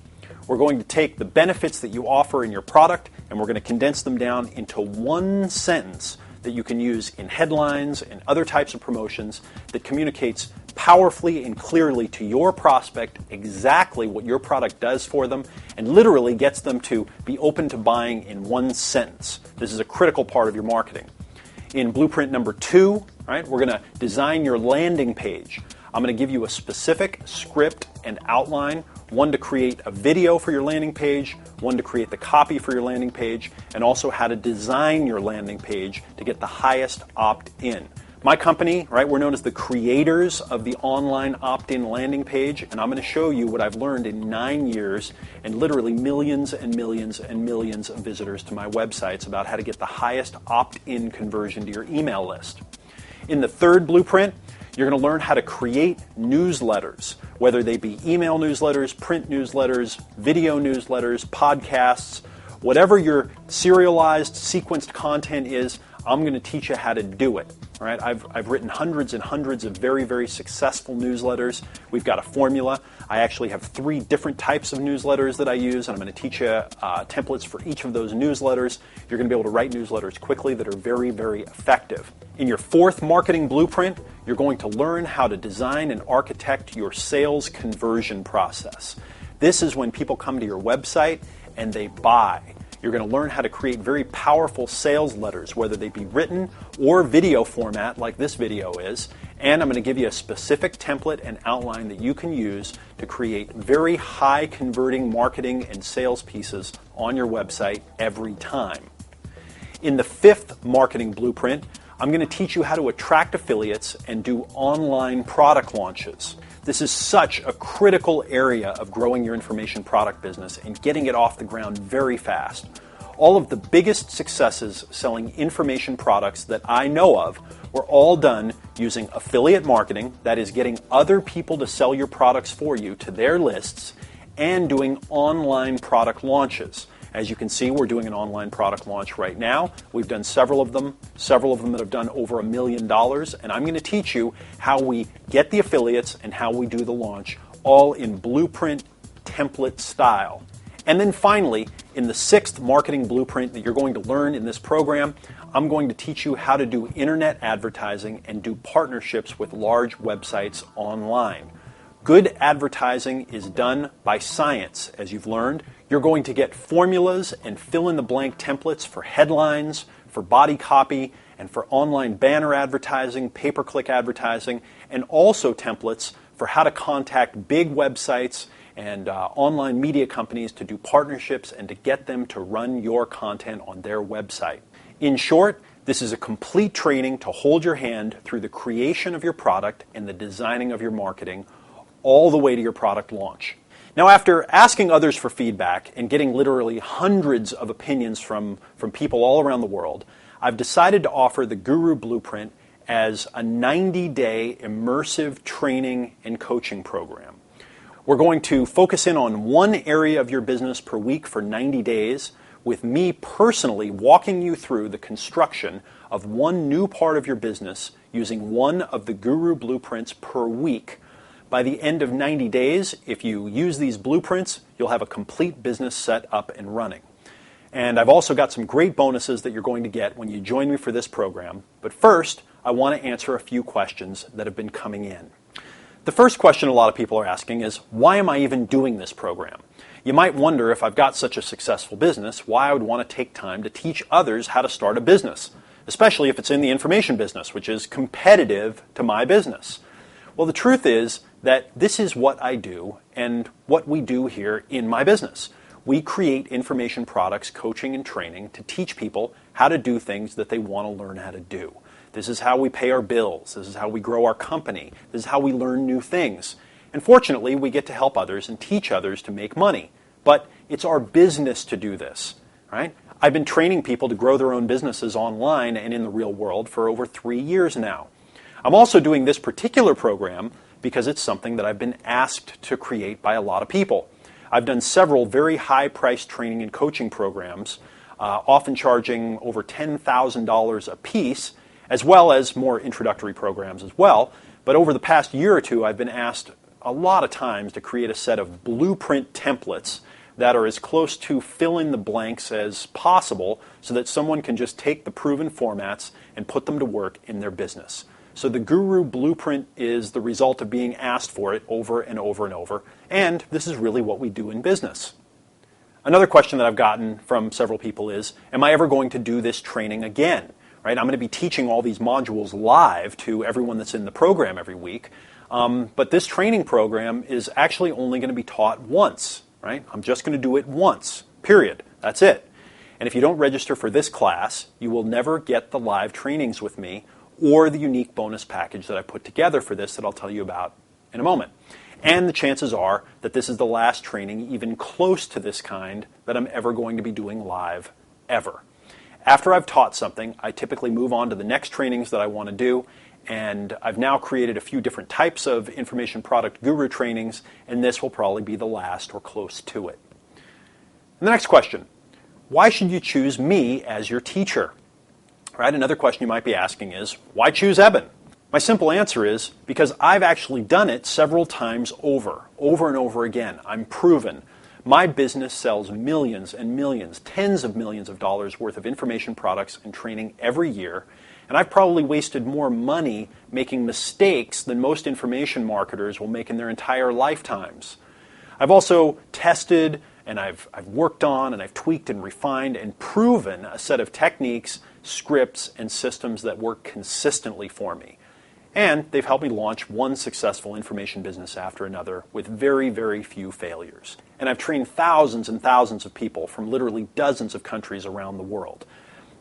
We're going to take the benefits that you offer in your product and we're going to condense them down into one sentence that you can use in headlines and other types of promotions that communicates powerfully and clearly to your prospect exactly what your product does for them and literally gets them to be open to buying in one sentence. This is a critical part of your marketing. In blueprint number 2, right, we're going to design your landing page. I'm going to give you a specific script and outline, one to create a video for your landing page, one to create the copy for your landing page, and also how to design your landing page to get the highest opt-in. My company, right, we're known as the creators of the online opt-in landing page, and I'm going to show you what I've learned in 9 years and literally millions and millions and millions of visitors to my websites about how to get the highest opt-in conversion to your email list. In the third blueprint, you're going to learn how to create newsletters, whether they be email newsletters, print newsletters, video newsletters, podcasts, whatever your serialized, sequenced content is, I'm going to teach you how to do it. All right? I've written hundreds and hundreds of very, very successful newsletters. We've got a formula. I actually have 3 different types of newsletters that I use, and I'm going to teach you templates for each of those newsletters. You're going to be able to write newsletters quickly that are very, very effective. In your 4th marketing blueprint, you're going to learn how to design and architect your sales conversion process. This is when people come to your website and they buy. You're going to learn how to create very powerful sales letters, whether they be written or video format like this video is. And I'm going to give you a specific template and outline that you can use to create very high converting marketing and sales pieces on your website every time. In the 5th marketing blueprint, I'm going to teach you how to attract affiliates and do online product launches. This is such a critical area of growing your information product business and getting it off the ground very fast. All of the biggest successes selling information products that I know of were all done using affiliate marketing, that is getting other people to sell your products for you to their lists, and doing online product launches. As you can see, we're doing an online product launch right now. We've done several of them that have done over $1 million, and I'm going to teach you how we get the affiliates and how we do the launch, all in blueprint template style. And then finally, in the 6th marketing blueprint that you're going to learn in this program, I'm going to teach you how to do internet advertising and do partnerships with large websites online. Good advertising is done by science, as you've learned. You're going to get formulas and fill-in-the-blank templates for headlines, for body copy, and for online banner advertising, pay-per-click advertising, and also templates for how to contact big websites and online media companies to do partnerships and to get them to run your content on their website. In short, this is a complete training to hold your hand through the creation of your product and the designing of your marketing, all the way to your product launch. Now, after asking others for feedback and getting literally hundreds of opinions from people all around the world, I've decided to offer the Guru Blueprint as a 90-day immersive training and coaching program. We're going to focus in on one area of your business per week for 90 days, with me personally walking you through the construction of one new part of your business using one of the Guru Blueprints per week. By the end of 90 days, if you use these blueprints, you'll have a complete business set up and running. And I've also got some great bonuses that you're going to get when you join me for this program. But first, I want to answer a few questions that have been coming in. The first question a lot of people are asking is, why am I even doing this program? You might wonder, if I've got such a successful business, why I would want to take time to teach others how to start a business, especially if it's in the information business, which is competitive to my business. Well, the truth is that this is what I do and what we do here in my business. We create information products, coaching and training to teach people how to do things that they want to learn how to do. This is how we pay our bills. This is how we grow our company. This is how we learn new things. And fortunately, we get to help others and teach others to make money. But it's our business to do this, right? I've been training people to grow their own businesses online and in the real world for over 3 years now. I'm also doing this particular program because it's something that I've been asked to create by a lot of people. I've done several very high-priced training and coaching programs, often charging over $10,000 a piece, as well as more introductory programs as well. But over the past year or two, I've been asked a lot of times to create a set of blueprint templates that are as close to fill in the blanks as possible so that someone can just take the proven formats and put them to work in their business. So the Guru Blueprint is the result of being asked for it over and over and over, and this is really what we do in business. Another question that I've gotten from several people is, am I ever going to do this training again? Right? I'm going to be teaching all these modules live to everyone that's in the program every week, but this training program is actually only going to be taught once. Right? I'm just going to do it once, period. That's it. And if you don't register for this class, you will never get the live trainings with me or the unique bonus package that I put together for this that I'll tell you about in a moment. And the chances are that this is the last training even close to this kind that I'm ever going to be doing live, ever. After I've taught something, I typically move on to the next trainings that I want to do, and I've now created a few different types of information product guru trainings, and this will probably be the last or close to it. And the next question, why should you choose me as your teacher? Right? Another question you might be asking is, why choose Eben? My simple answer is because I've actually done it several times over and over again. I'm proven. My business sells millions and millions, tens of millions of dollars worth of information products and training every year, and I've probably wasted more money making mistakes than most information marketers will make in their entire lifetimes. I've also tested and I've worked on and I've tweaked and refined and proven a set of techniques, scripts, and systems that work consistently for me. And they've helped me launch one successful information business after another with very, very few failures. And I've trained thousands and thousands of people from literally dozens of countries around the world.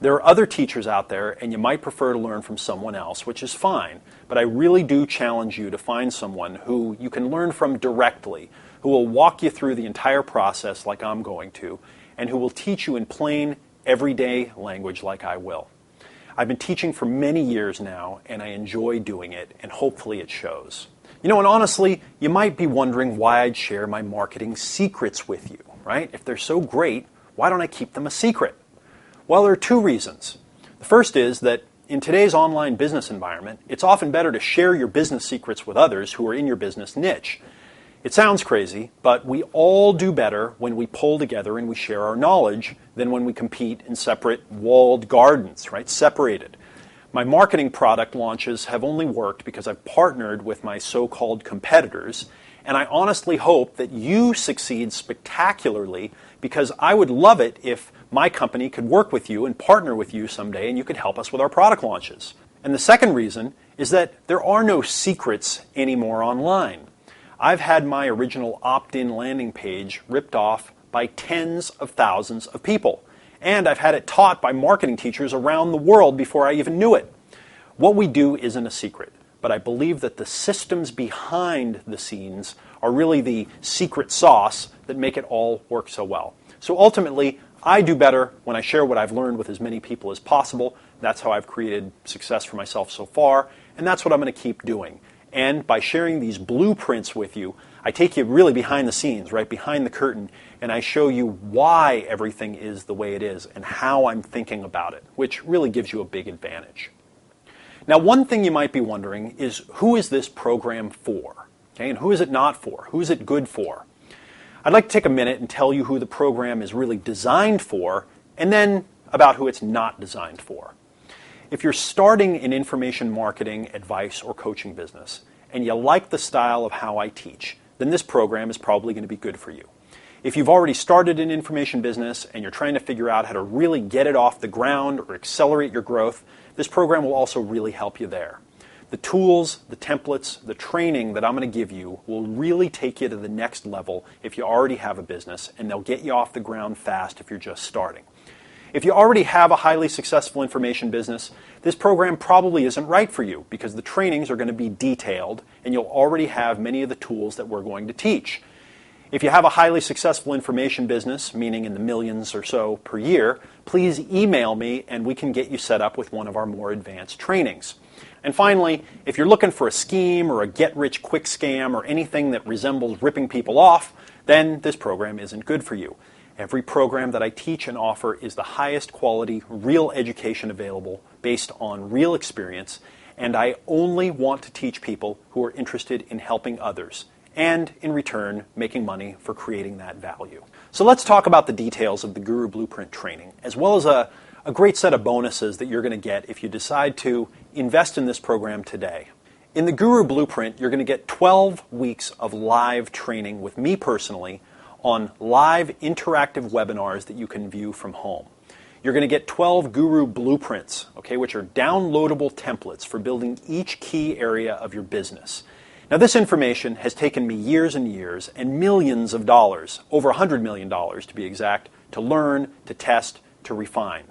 There are other teachers out there, and you might prefer to learn from someone else, which is fine. But I really do challenge you to find someone who you can learn from directly, who will walk you through the entire process like I'm going to, and who will teach you in plain, everyday language like I will. I've been teaching for many years now, and I enjoy doing it, and hopefully it shows. You know, and honestly, you might be wondering why I'd share my marketing secrets with you, right? If they're so great, why don't I keep them a secret? Well, there are two reasons. The first is that in today's online business environment, it's often better to share your business secrets with others who are in your business niche. It sounds crazy, but we all do better when we pull together and we share our knowledge than when we compete in separate walled gardens, right? Separated. My marketing product launches have only worked because I've partnered with my so-called competitors, and I honestly hope that you succeed spectacularly because I would love it if my company could work with you and partner with you someday and you could help us with our product launches. And the second reason is that there are no secrets anymore online. I've had my original opt-in landing page ripped off by tens of thousands of people. And I've had it taught by marketing teachers around the world before I even knew it. What we do isn't a secret, but I believe that the systems behind the scenes are really the secret sauce that make it all work so well. So ultimately, I do better when I share what I've learned with as many people as possible. That's how I've created success for myself so far, and that's what I'm going to keep doing. And by sharing these blueprints with you, I take you really behind the scenes, right behind the curtain, and I show you why everything is the way it is and how I'm thinking about it, which really gives you a big advantage. Now, one thing you might be wondering is, who is this program for? Okay, and who is it not for? Who is it good for? I'd like to take a minute and tell you who the program is really designed for, and then about who it's not designed for. If you're starting an information marketing, advice, or coaching business, and you like the style of how I teach, then this program is probably going to be good for you. If you've already started an information business and you're trying to figure out how to really get it off the ground or accelerate your growth, this program will also really help you there. The tools, the templates, the training that I'm going to give you will really take you to the next level if you already have a business, and they'll get you off the ground fast if you're just starting. If you already have a highly successful information business, this program probably isn't right for you because the trainings are going to be detailed and you'll already have many of the tools that we're going to teach. If you have a highly successful information business, meaning in the millions or so per year, please email me and we can get you set up with one of our more advanced trainings. And finally, if you're looking for a scheme or a get-rich-quick scam or anything that resembles ripping people off, then this program isn't good for you. Every program that I teach and offer is the highest quality, real education available based on real experience, and I only want to teach people who are interested in helping others and, in return, making money for creating that value. So let's talk about the details of the Guru Blueprint training, as well as a a great set of bonuses that you're going to get if you decide to invest in this program today. In the Guru Blueprint, you're going to get 12 weeks of live training with me personally on live interactive webinars that you can view from home. You're going to get 12 Guru Blueprints, which are downloadable templates for building each key area of your business. Now, this information has taken me years and years and millions of dollars, over $100 million to be exact, to learn, to test, to refine.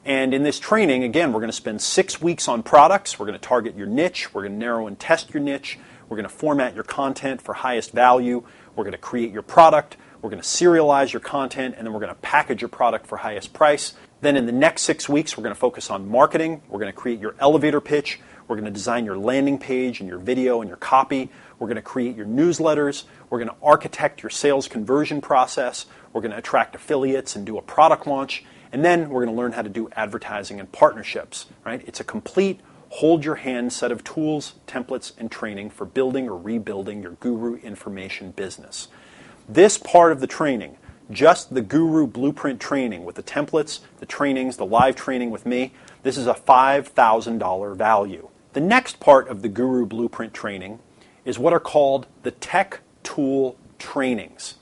And in this training, again, we're going to spend 6 weeks on products. We're going to target your niche. We're going to narrow and test your niche. We're going to format your content for highest value. We're going to create your product. We're going to serialize your content, and then we're going to package your product for highest price. Then in the next 6 weeks, we're going to focus on marketing. We're going to create your elevator pitch. We're going to design your landing page and your video and your copy. We're going to create your newsletters. We're going to architect your sales conversion process. We're going to attract affiliates and do a product launch. And then we're going to learn how to do advertising and partnerships. Right? It's a complete hold-your-hand set of tools, templates, and training for building or rebuilding your Guru information business. This part of the training, just the Guru Blueprint training with the templates, the trainings, the live training with me, this is a $5,000 value. The next part of the Guru Blueprint training is what are called the Tech Tool Trainings.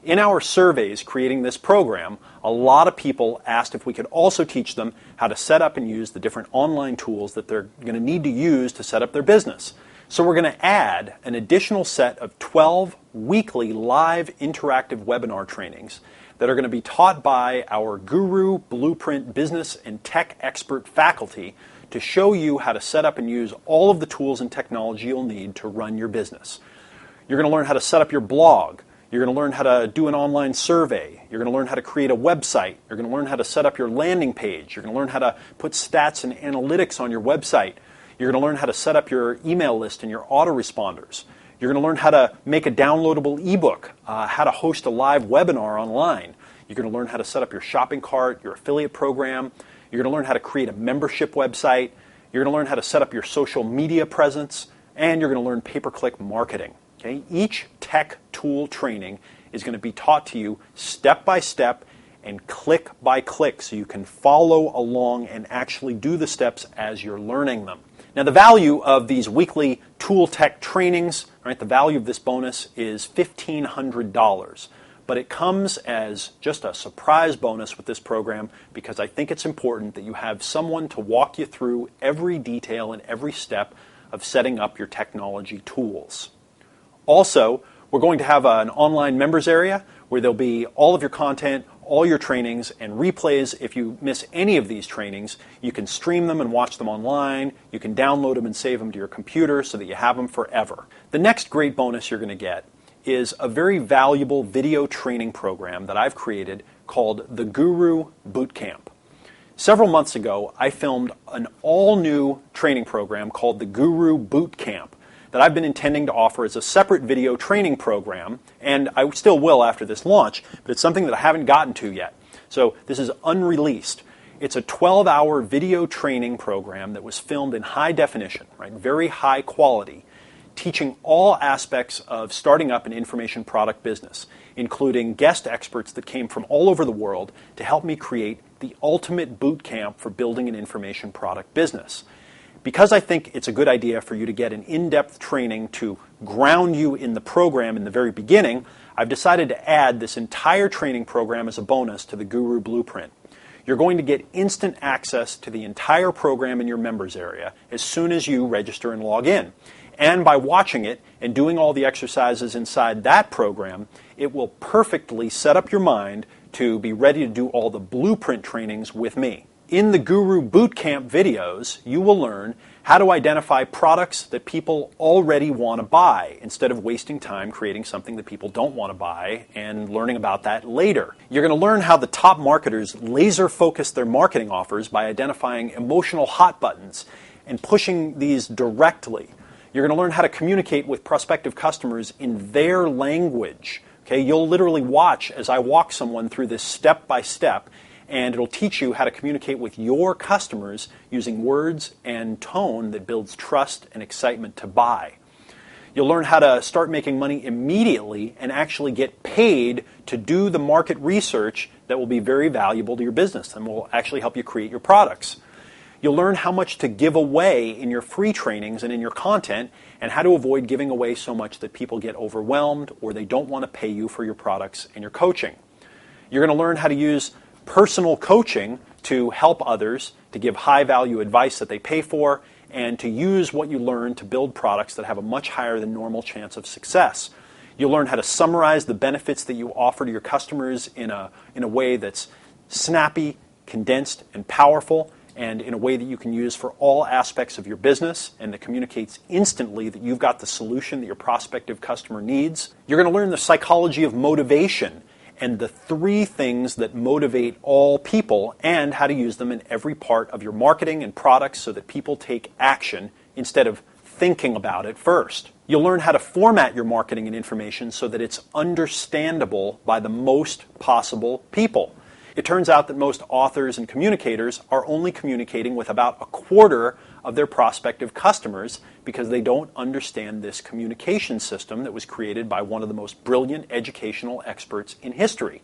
In our surveys creating this program, a lot of people asked if we could also teach them how to set up and use the different online tools that they're going to need to use to set up their business. So we're going to add an additional set of 12 weekly live interactive webinar trainings that are going to be taught by our Guru Blueprint business and tech expert faculty to show you how to set up and use all of the tools and technology you'll need to run your business. You're going to learn how to set up your blog. You're going to learn how to do an online survey. You're going to learn how to create a website. You're going to learn how to set up your landing page. You're going to learn how to put stats and analytics on your website. You're going to learn how to set up your email list and your autoresponders. You're going to learn how to make a downloadable ebook, how to host a live webinar online. You're going to learn how to set up your shopping cart, your affiliate program. You're going to learn how to create a membership website. You're going to learn how to set up your social media presence. And you're going to learn pay-per-click marketing. Each tech tool training is going to be taught to you step by step and click by click so you can follow along and actually do the steps as you're learning them. Now, the value of these weekly tool tech trainings, the value of this bonus is $1,500. But it comes as just a surprise bonus with this program because I think it's important that you have someone to walk you through every detail and every step of setting up your technology tools. Also, we're going to have an online members area where there'll be all of your content, all your trainings, and replays. If you miss any of these trainings, you can stream them and watch them online. You can download them and save them to your computer so that you have them forever. The next great bonus you're going to get is a very valuable video training program that I've created called the Guru Bootcamp. Several months ago, I filmed an all-new training program called the Guru Bootcamp that I've been intending to offer as a separate video training program, and I still will after this launch, but it's something that I haven't gotten to yet. So this is unreleased. It's a 12-hour video training program that was filmed in high definition, very high quality, teaching all aspects of starting up an information product business, including guest experts that came from all over the world to help me create the ultimate boot camp for building an information product business. Because I think it's a good idea for you to get an in-depth training to ground you in the program in the very beginning, I've decided to add this entire training program as a bonus to the Guru Blueprint. You're going to get instant access to the entire program in your members area as soon as you register and log in. And by watching it and doing all the exercises inside that program, it will perfectly set up your mind to be ready to do all the blueprint trainings with me. In the Guru Bootcamp videos, you will learn how to identify products that people already want to buy instead of wasting time creating something that people don't want to buy and learning about that later. You're going to learn how the top marketers laser focus their marketing offers by identifying emotional hot buttons and pushing these directly. You're going to learn how to communicate with prospective customers in their language. You'll literally watch as I walk someone through this step by step, and it'll teach you how to communicate with your customers using words and tone that builds trust and excitement to buy. You'll learn how to start making money immediately and actually get paid to do the market research that will be very valuable to your business and will actually help you create your products. You'll learn how much to give away in your free trainings and in your content, and how to avoid giving away so much that people get overwhelmed or they don't want to pay you for your products and your coaching. You're going to learn how to use personal coaching to help others, to give high-value advice that they pay for, and to use what you learn to build products that have a much higher than normal chance of success. You'll learn how to summarize the benefits that you offer to your customers in a way that's snappy, condensed, and powerful, and in a way that you can use for all aspects of your business and that communicates instantly that you've got the solution that your prospective customer needs. You're going to learn the psychology of motivation and the 3 things that motivate all people and how to use them in every part of your marketing and products so that people take action instead of thinking about it first. You'll learn how to format your marketing and information so that it's understandable by the most possible people. It turns out that most authors and communicators are only communicating with about a quarter of their prospective customers because they don't understand this communication system that was created by one of the most brilliant educational experts in history.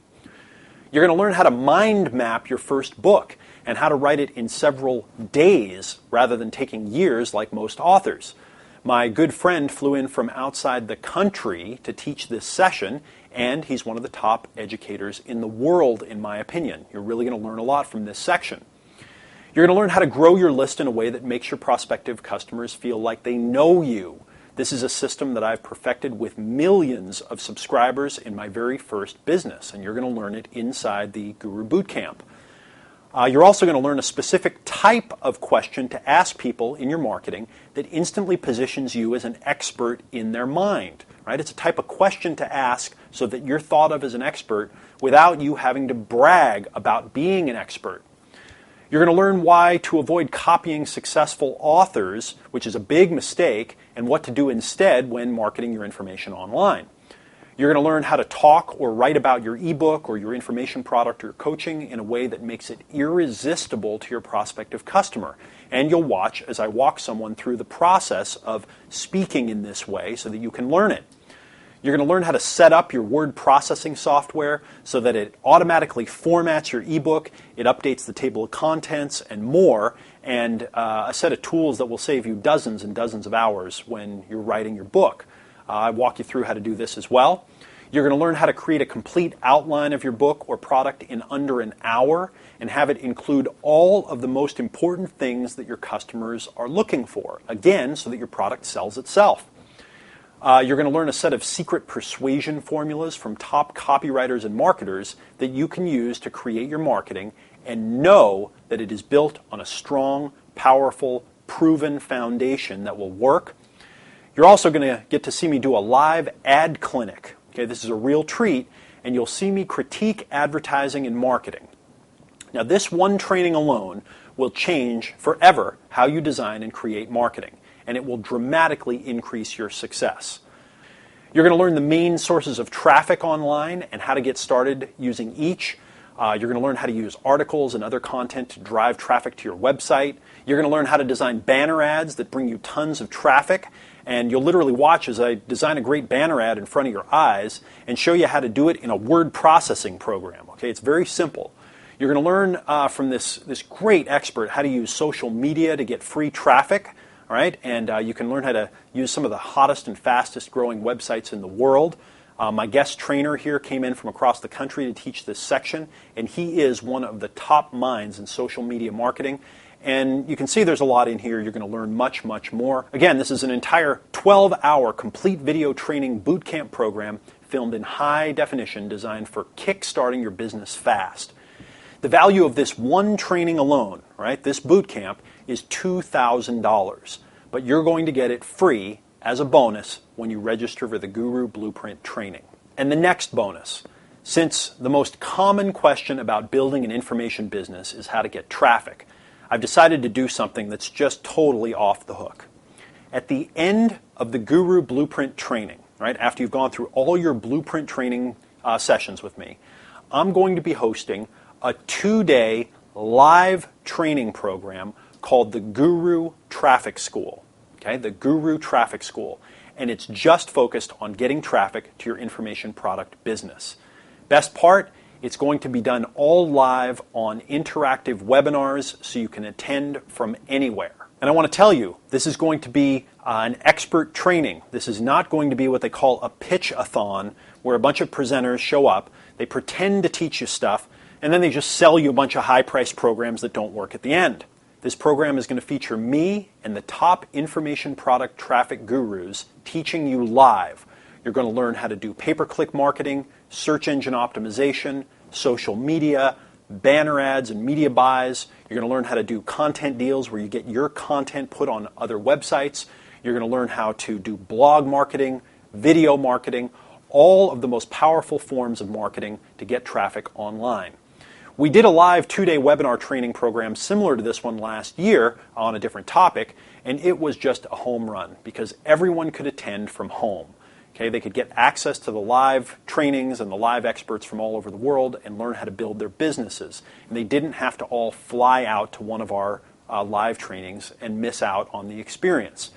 You're going to learn how to mind map your first book and how to write it in several days rather than taking years like most authors. My good friend flew in from outside the country to teach this session, and he's one of the top educators in the world, in my opinion. You're really going to learn a lot from this section. You're going to learn how to grow your list in a way that makes your prospective customers feel like they know you. This is a system that I've perfected with millions of subscribers in my very first business, and you're going to learn it inside the Guru Bootcamp. You're also going to learn a specific type of question to ask people in your marketing that instantly positions you as an expert in their mind. Right? It's a type of question to ask so that you're thought of as an expert without you having to brag about being an expert. You're going to learn why to avoid copying successful authors, which is a big mistake, and what to do instead when marketing your information online. You're going to learn how to talk or write about your ebook or your information product or your coaching in a way that makes it irresistible to your prospective customer. And you'll watch as I walk someone through the process of speaking in this way so that you can learn it. You're going to learn how to set up your word processing software so that it automatically formats your ebook, it updates the table of contents, and more, and a set of tools that will save you dozens and dozens of hours when you're writing your book. I walk you through how to do this as well. You're going to learn how to create a complete outline of your book or product in under an hour and have it include all of the most important things that your customers are looking for, again, so that your product sells itself. You're going to learn a set of secret persuasion formulas from top copywriters and marketers that you can use to create your marketing and know that it is built on a strong, powerful, proven foundation that will work. You're also going to get to see me do a live ad clinic. Okay, this is a real treat, and you'll see me critique advertising and marketing. Now, this one training alone will change forever how you design and create marketing, and it will dramatically increase your success. You're going to learn the main sources of traffic online and how to get started using each. You're going to learn how to use articles and other content to drive traffic to your website. You're going to learn how to design banner ads that bring you tons of traffic. And you'll literally watch as I design a great banner ad in front of your eyes and show you how to do it in a word processing program. Okay, it's very simple. You're going to learn from this great expert how to use social media to get free traffic. All right, and you can learn how to use some of the hottest and fastest growing websites in the world. My guest trainer here came in from across the country to teach this section, and he is one of the top minds in social media marketing. And you can see there's a lot in here. You're going to learn much, much more. Again, this is an entire 12-hour complete video training bootcamp program filmed in high definition designed for kickstarting your business fast. The value of this one training alone, right, this bootcamp, is $2,000. But you're going to get it free as a bonus when you register for the Guru Blueprint training. And the next bonus, since the most common question about building an information business is how to get traffic, I've decided to do something that's just totally off the hook. At the end of the Guru Blueprint training, right, after you've gone through all your blueprint training sessions with me, I'm going to be hosting a 2-day live training program called the Guru Traffic School. Okay, the Guru Traffic School. And it's just focused on getting traffic to your information product business. Best part, It's going to be done all live on interactive webinars so you can attend from anywhere. And I want to tell you, this is going to be an expert training. This is not going to be what they call a pitch-a-thon, where a bunch of presenters show up, they pretend to teach you stuff, and then they just sell you a bunch of high-priced programs that don't work at the end. This program is going to feature me and the top information product traffic gurus teaching you live. You're going to learn how to do pay-per-click marketing, search engine optimization, social media, banner ads and media buys. You're going to learn how to do content deals where you get your content put on other websites. You're going to learn how to do blog marketing, video marketing, all of the most powerful forms of marketing to get traffic online. We did a live 2-day webinar training program similar to this one last year on a different topic, and it was just a home run because everyone could attend from home. Okay, they could get access to the live trainings and the live experts from all over the world and learn how to build their businesses. And they didn't have to all fly out to one of our live trainings and miss out on the experience.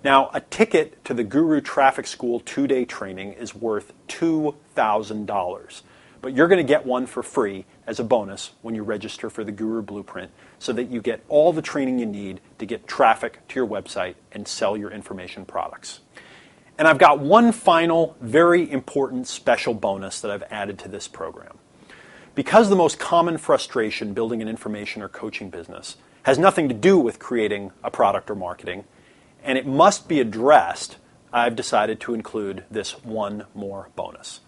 Now, a ticket to the Guru Traffic School 2-day training is worth $2,000. But you're going to get one for free as a bonus when you register for the Guru Blueprint so that you get all the training you need to get traffic to your website and sell your information products. And I've got one final, very important special bonus that I've added to this program. Because the most common frustration building an information or coaching business has nothing to do with creating a product or marketing, and it must be addressed, I've decided to include this one more bonus.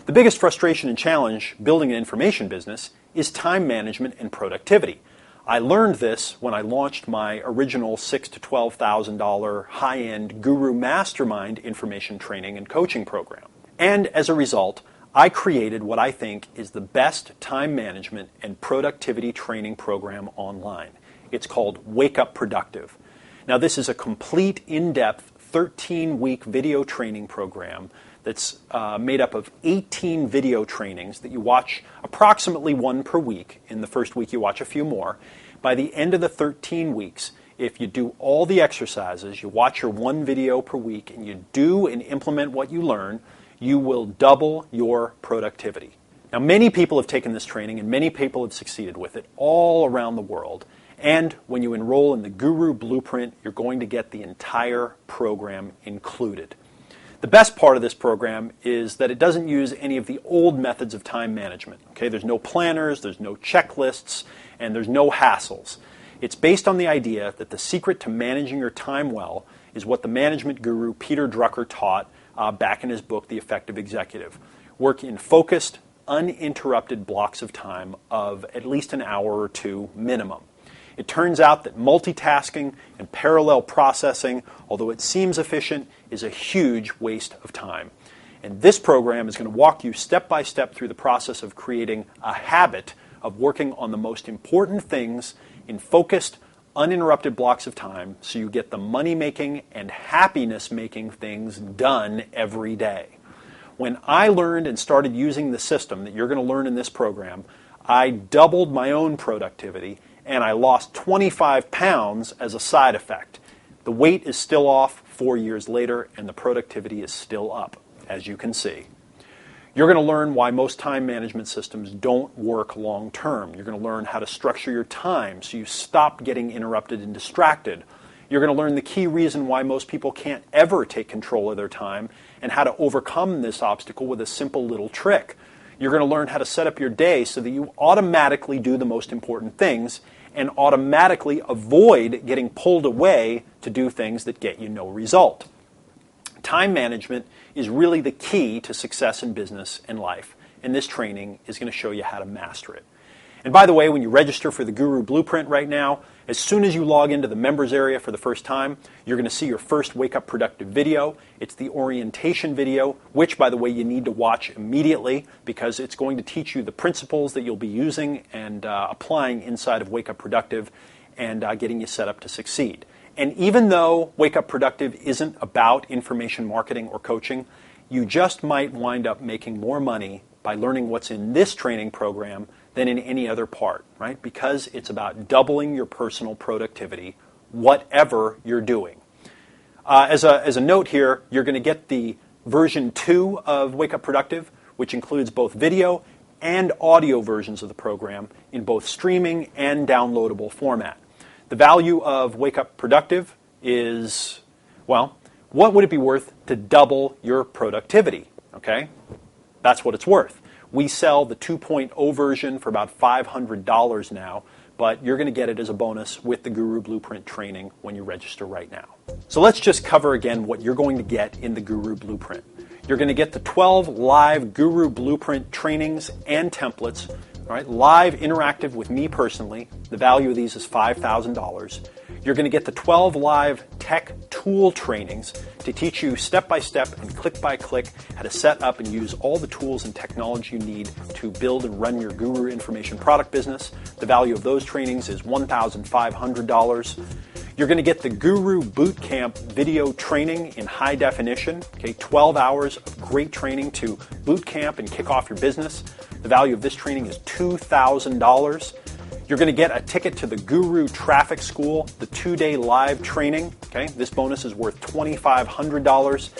The biggest frustration and challenge building an information business is time management and productivity. I learned this when I launched my original $6,000 to $12,000 high-end Guru Mastermind information training and coaching program. And as a result, I created what I think is the best time management and productivity training program online. It's called Wake Up Productive. Now, this is a complete, in-depth, 13-week video training program that's made up of 18 video trainings that you watch approximately one per week. In the first week, you watch a few more. By the end of the 13 weeks, if you do all the exercises, you watch your one video per week, and you do and implement what you learn, you will double your productivity. Now, many people have taken this training, and many people have succeeded with it all around the world. And when you enroll in the Guru Blueprint, you're going to get the entire program included. The best part of this program is that it doesn't use any of the old methods of time management. Okay, there's no planners, there's no checklists, and there's no hassles. It's based on the idea that the secret to managing your time well is what the management guru Peter Drucker taught back in his book, The Effective Executive. Work in focused, uninterrupted blocks of time of at least an hour or two minimum. It turns out that multitasking and parallel processing, although it seems efficient, is a huge waste of time. And this program is going to walk you step by step through the process of creating a habit of working on the most important things in focused, uninterrupted blocks of time so you get the money-making and happiness-making things done every day. When I learned and started using the system that you're going to learn in this program, I doubled my own productivity and I lost 25 pounds as a side effect. The weight is still off 4 years later, and the productivity is still up, as you can see. You're going to learn why most time management systems don't work long term. You're going to learn how to structure your time so you stop getting interrupted and distracted. You're going to learn the key reason why most people can't ever take control of their time and how to overcome this obstacle with a simple little trick. You're going to learn how to set up your day so that you automatically do the most important things and automatically avoid getting pulled away to do things that get you no result. Time management is really the key to success in business and life, and this training is going to show you how to master it. And by the way, when you register for the Guru Blueprint right now, as soon as you log into the members area for the first time, you're going to see your first Wake Up Productive video. It's the orientation video, which, by the way, you need to watch immediately because it's going to teach you the principles that you'll be using and applying inside of Wake Up Productive and getting you set up to succeed. And even though Wake Up Productive isn't about information marketing or coaching, you just might wind up making more money by learning what's in this training program than in any other part, right? Because it's about doubling your personal productivity, whatever you're doing. As a note here, you're going to get the version 2 of Wake Up Productive, which includes both video and audio versions of the program in both streaming and downloadable format. The value of Wake Up Productive is, well, what would it be worth to double your productivity? Okay, that's what it's worth. We sell the 2.0 version for about $500 now, but you're going to get it as a bonus with the Guru Blueprint training when you register right now. So let's just cover again what you're going to get in the Guru Blueprint. You're going to get the 12 live Guru Blueprint trainings and templates, all right, live interactive with me personally. The value of these is $5,000. You're going to get the 12 live tech tool trainings to teach you step by step and click by click how to set up and use all the tools and technology you need to build and run your Guru information product business. The value of those trainings is $1,500. You're going to get the Guru Bootcamp video training in high definition, okay, 12 hours of great training to bootcamp and kick off your business. The value of this training is $2,000. You're going to get a ticket to the Guru Traffic School, the 2-day live training. Okay, this bonus is worth $2,500.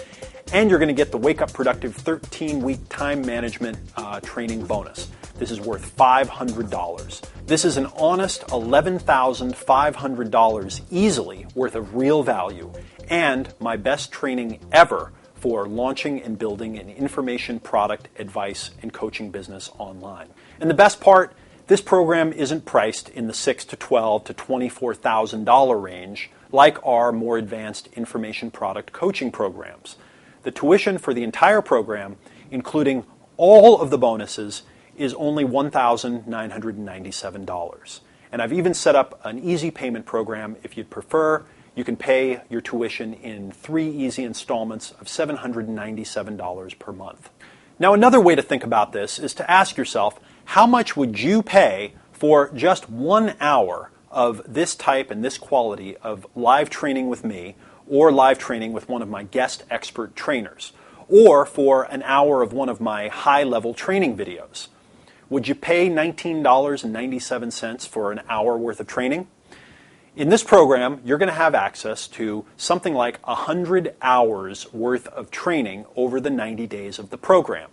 And you're going to get the Wake Up Productive 13-week time management training bonus. This is worth $500. This is an honest $11,500 easily worth of real value and my best training ever for launching and building an information product, advice, and coaching business online. And the best part, this program isn't priced in the $6,000 to $12,000 to $24,000 range like our more advanced information product coaching programs. The tuition for the entire program, including all of the bonuses, is only $1,997. And I've even set up an easy payment program. If you'd prefer, you can pay your tuition in 3 easy installments of $797 per month. Now, another way to think about this is to ask yourself, how much would you pay for just 1 hour of this type and this quality of live training with me, or live training with one of my guest expert trainers, or for an hour of one of my high-level training videos? Would you pay $19.97 for an hour worth of training? In this program, you're going to have access to something like 100 hours worth of training over the 90 days of the program.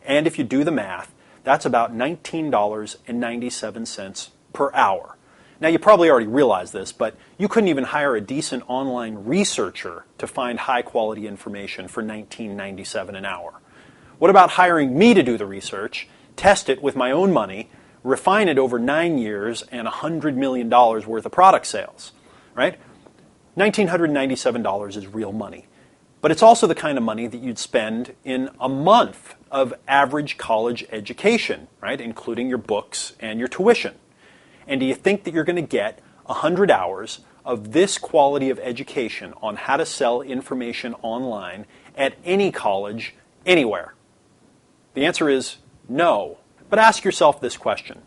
And if you do the math, that's about $19.97 per hour. Now, you probably already realize this, but you couldn't even hire a decent online researcher to find high-quality information for $19.97 an hour. What about hiring me to do the research, test it with my own money, refine it over 9 years and $100 million worth of product sales, right? $1,997 is real money. But it's also the kind of money that you'd spend in a month of average college education, right? Including your books and your tuition. And do you think that you're going to get 100 hours of this quality of education on how to sell information online at any college, anywhere? The answer is no. But ask yourself this question.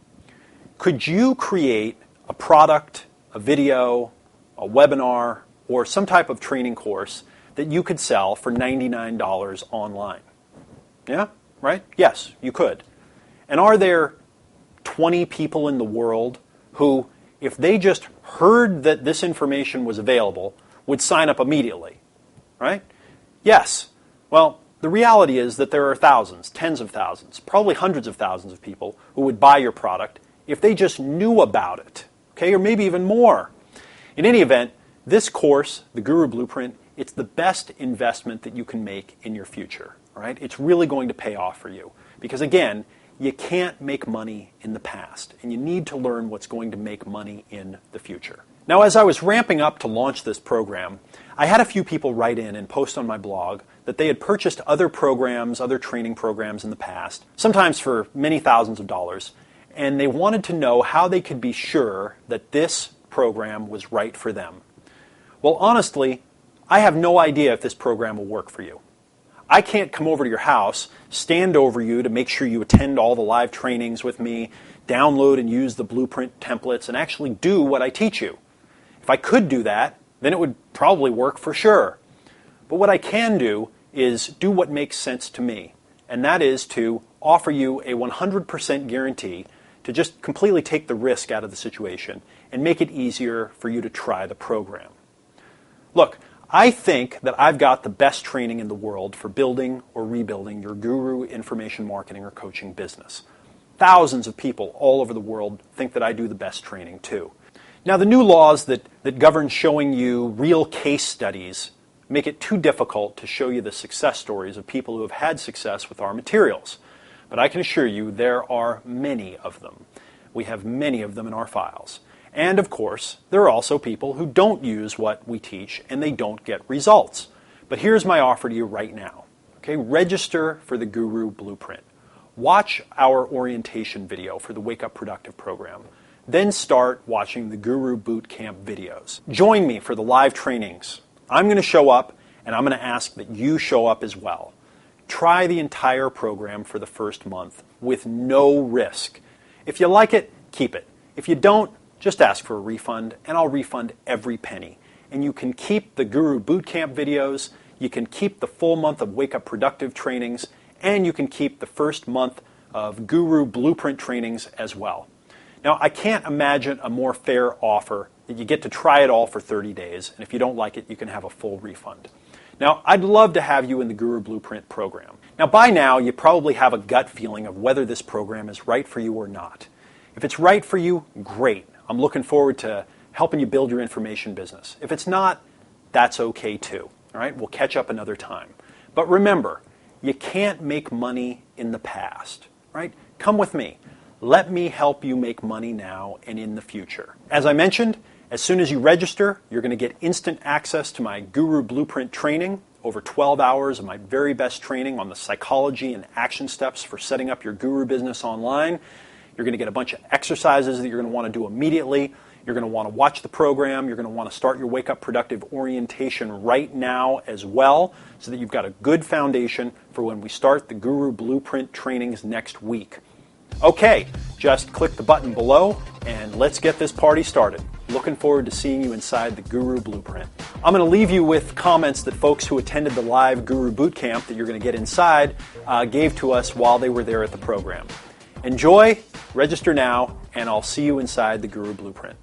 Could you create a product, a video, a webinar, or some type of training course that you could sell for $99 online? Yeah, right? Yes, you could. And are there 20 people in the world who, if they just heard that this information was available, would sign up immediately? Right? Yes. Well, the reality is that there are thousands, tens of thousands, probably hundreds of thousands of people who would buy your product if they just knew about it, okay, or maybe even more. In any event, this course, the Guru Blueprint, it's the best investment that you can make in your future, all right? It's really going to pay off for you because, again, you can't make money in the past, and you need to learn what's going to make money in the future. Now, as I was ramping up to launch this program, I had a few people write in and post on my blog that they had purchased other programs, other training programs in the past, sometimes for many thousands of dollars, and they wanted to know how they could be sure that this program was right for them. Well, honestly, I have no idea if this program will work for you. I can't come over to your house, stand over you to make sure you attend all the live trainings with me, download and use the blueprint templates, and actually do what I teach you. If I could do that, then it would probably work for sure. But what I can do is do what makes sense to me, and that is to offer you a 100% guarantee to just completely take the risk out of the situation and make it easier for you to try the program. Look, I think that I've got the best training in the world for building or rebuilding your Guru information marketing or coaching business. thousands of people all over the world think that I do the best training too. Now, the new laws that govern showing you real case studies make it too difficult to show you the success stories of people who have had success with our materials. But I can assure you there are many of them. We have many of them in our files. And of course, there are also people who don't use what we teach and they don't get results. But here's my offer to you right now. Okay, register for the Guru Blueprint. Watch our orientation video for the Wake Up Productive program. Then start watching the Guru Boot Camp videos. Join me for the live trainings. I'm going to show up and I'm going to ask that you show up as well. Try the entire program for the first month with no risk. If you like it, keep it. If you don't, just ask for a refund and I'll refund every penny. And you can keep the Guru Bootcamp videos, you can keep the full month of Wake Up Productive trainings, and you can keep the first month of Guru Blueprint trainings as well. Now, I can't imagine a more fair offer that you get to try it all for 30 days, and if you don't like it, you can have a full refund. Now, I'd love to have you in the Guru Blueprint program. Now, by now, you probably have a gut feeling of whether this program is right for you or not. If it's right for you, great. I'm looking forward to helping you build your information business. If it's not, that's okay too. All right, we'll catch up another time. But remember, you can't make money in the past. Right? Come with me. Let me help you make money now and in the future. As I mentioned, as soon as you register, you're going to get instant access to my Guru Blueprint training, over 12 hours of my very best training on the psychology and action steps for setting up your Guru business online. You're going to get a bunch of exercises that you're going to want to do immediately. You're going to want to watch the program. You're going to want to start your Wake Up Productive orientation right now as well, so that you've got a good foundation for when we start the Guru Blueprint trainings next week. Okay, just click the button below and let's get this party started. Looking forward to seeing you inside the Guru Blueprint. I'm going to leave you with comments that folks who attended the live Guru Bootcamp that you're going to get inside gave to us while they were there at the program. Enjoy, register now, and I'll see you inside the Guru Blueprint.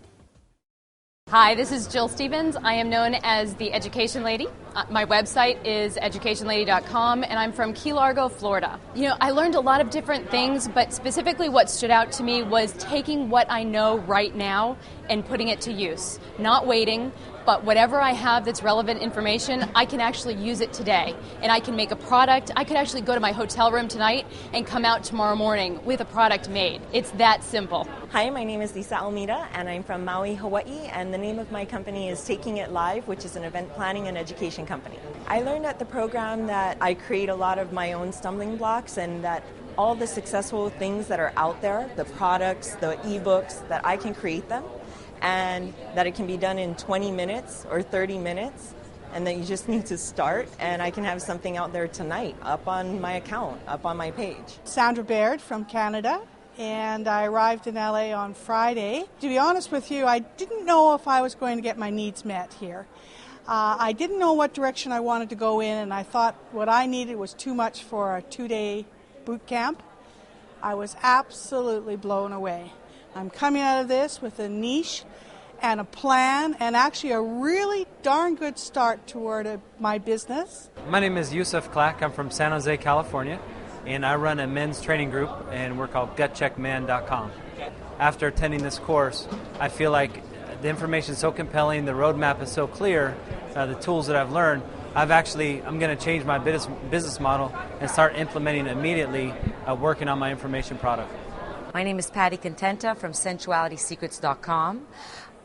Hi, this is Jill Stevens. I am known as the Education Lady. My website is educationlady.com, and I'm from Key Largo, Florida. You know, I learned a lot of different things, but specifically what stood out to me was taking what I know right now and putting it to use. Not waiting, but whatever I have that's relevant information, I can actually use it today. And I can make a product. I could actually go to my hotel room tonight and come out tomorrow morning with a product made. It's that simple. Hi, my name is Lisa Almeida, and I'm from Maui, Hawaii, and the name of my company is Taking It Live, which is an event planning and education company. I learned at the program that I create a lot of my own stumbling blocks, and that all the successful things that are out there, the products, the ebooks, that I can create them, and that it can be done in 20 minutes or 30 minutes, and that you just need to start, and I can have something out there tonight, up on my account, up on my page. Sandra Baird from Canada, and I arrived in LA on Friday. To be honest with you, I didn't know if I was going to get my needs met here. I didn't know what direction I wanted to go in, and I thought what I needed was too much for a 2-day boot camp. I was absolutely blown away. I'm coming out of this with a niche and a plan, and actually a really darn good start toward my business. My name is Yusuf Clack. I'm from San Jose, California, and I run a men's training group, and we're called gutcheckman.com. After attending this course, I feel like the information is so compelling, the roadmap is so clear, the tools that I've learned, I'm going to change my business model and start implementing immediately, working on my information product. My name is Patty Contenta from sensualitysecrets.com.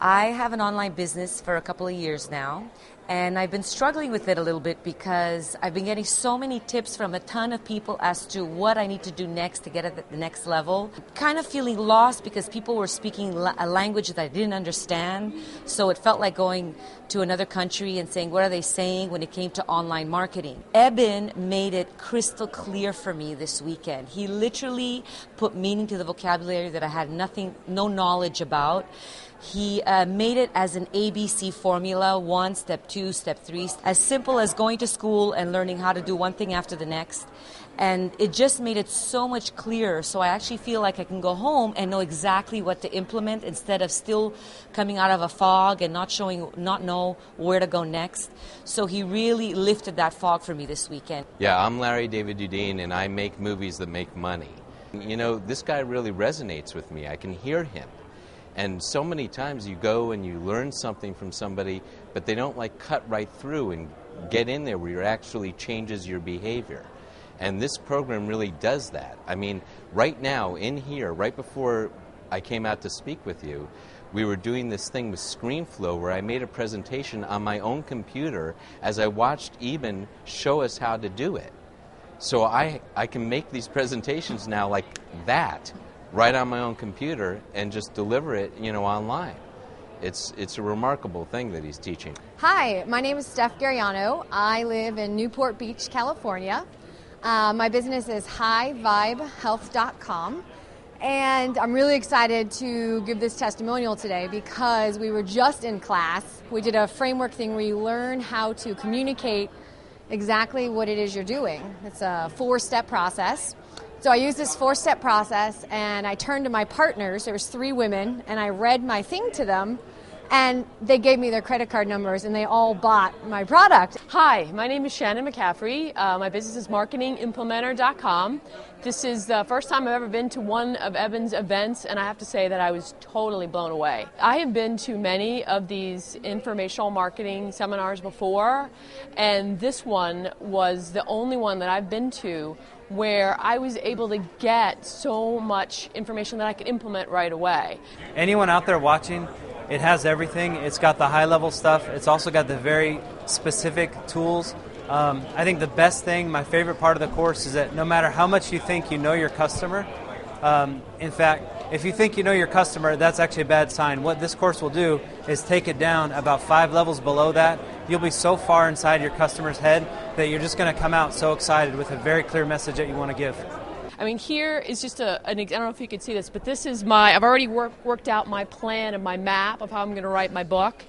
I have an online business for a couple of years now, and I've been struggling with it a little bit because I've been getting so many tips from a ton of people as to what I need to do next to get at the next level. Kind of feeling lost because people were speaking a language that I didn't understand, so it felt like going to another country and saying, what are they saying when it came to online marketing? Eben made it crystal clear for me this weekend. He literally put meaning to the vocabulary that I had no knowledge about. He made it as an ABC formula, 1, step 2, step 3, as simple as going to school and learning how to do one thing after the next. And it just made it so much clearer. So I actually feel like I can go home and know exactly what to implement instead of still coming out of a fog and not know where to go next. So he really lifted that fog for me this weekend. Yeah, I'm Larry David Dudine, and I make movies that make money. You know, this guy really resonates with me. I can hear him. And so many times you go and you learn something from somebody, but they don't like cut right through and get in there where it actually changes your behavior. And this program really does that. I mean, right now in here, right before I came out to speak with you, we were doing this thing with ScreenFlow where I made a presentation on my own computer as I watched Eben show us how to do it. So I can make these presentations now like that, right on my own computer, and just deliver it, you know, online. It's a remarkable thing that he's teaching. Hi, my name is Steph Gariano. I live in Newport Beach, California. My business is highvibehealth.com. And I'm really excited to give this testimonial today because we were just in class. We did a framework thing where you learn how to communicate exactly what it is you're doing. It's a 4-step process. So I used this 4-step process and I turned to my partners, there was 3 women, and I read my thing to them, and they gave me their credit card numbers and they all bought my product. Hi, my name is Shannon McCaffrey. My business is marketingimplementer.com. This is the first time I've ever been to one of Eben's events, and I have to say that I was totally blown away. I have been to many of these informational marketing seminars before, and this one was the only one that I've been to where I was able to get so much information that I could implement right away. Anyone out there watching, it has everything. It's got the high-level stuff. It's also got the very specific tools. I think the best thing, my favorite part of the course, is that no matter how much you think you know your customer, in fact, if you think you know your customer, that's actually a bad sign. What this course will do is take it down about 5 levels below that. You'll be so far inside your customer's head that you're just going to come out so excited with a very clear message that you want to give. I mean, here is just I don't know if you could see this, but this is I've already worked out my plan and my map of how I'm going to write my book.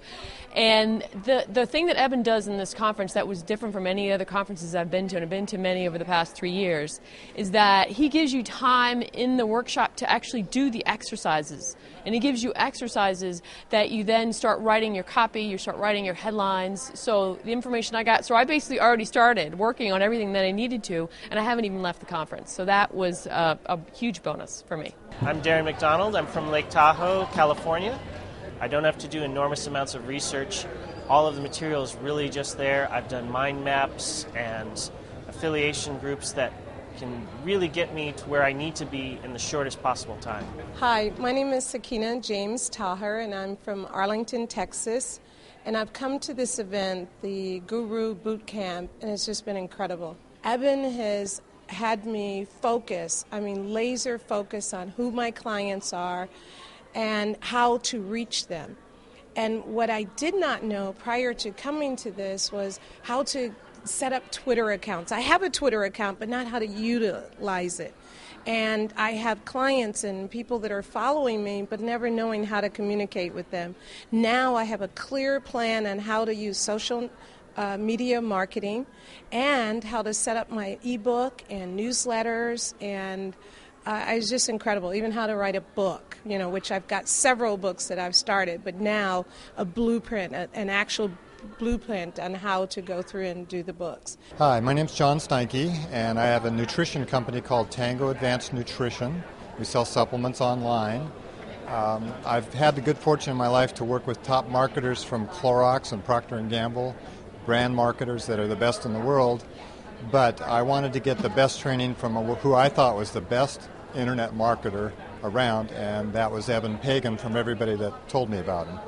And the thing that Eben does in this conference that was different from any other conferences I've been to, and I've been to many over the past 3 years, is that he gives you time in the workshop to actually do the exercises. And he gives you exercises that you then start writing your copy, you start writing your headlines. So the information I got, so I basically already started working on everything that I needed to, and I haven't even left the conference. So that was a huge bonus for me. I'm Darren McDonald. I'm from Lake Tahoe, California. I don't have to do enormous amounts of research. All of the material is really just there. I've done mind maps and affiliation groups that can really get me to where I need to be in the shortest possible time. Hi, my name is Sakina James Taher, and I'm from Arlington, Texas. And I've come to this event, the Guru Boot Camp, and it's just been incredible. Eben has had me laser focus on who my clients are and how to reach them. And what I did not know prior to coming to this was how to set up Twitter accounts. I have a Twitter account, but not how to utilize it. And I have clients and people that are following me, but never knowing how to communicate with them. Now I have a clear plan on how to use social media marketing and how to set up my ebook and newsletters, and it's just incredible. Even how to write a book, which I've got several books that I've started, but now a blueprint, an actual blueprint on how to go through and do the books. Hi, my name's John Steinke, and I have a nutrition company called Tango Advanced Nutrition. We sell supplements online. I've had the good fortune in my life to work with top marketers from Clorox and Procter & Gamble, brand marketers that are the best in the world. But I wanted to get the best training from who I thought was the best internet marketer around, and that was Eben Pagan from everybody that told me about him.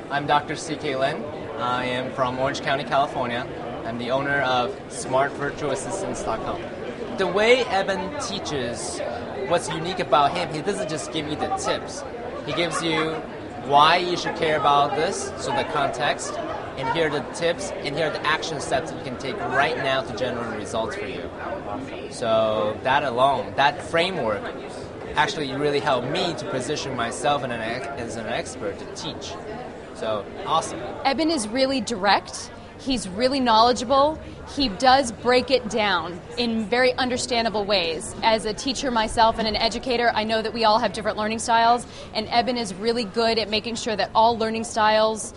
I'm Dr. C.K. Lin. I am from Orange County, California. I'm the owner of SmartVirtualAssistants.com. The way Eben teaches, what's unique about him, he doesn't just give you the tips. He gives you why you should care about this, so the context, and here are the tips, and here are the action steps that you can take right now to generate results for you. So that alone, that framework, actually really helped me to position myself as an expert to teach. So, awesome. Eben is really direct. He's really knowledgeable. He does break it down in very understandable ways. As a teacher myself and an educator, I know that we all have different learning styles, and Eben is really good at making sure that all learning styles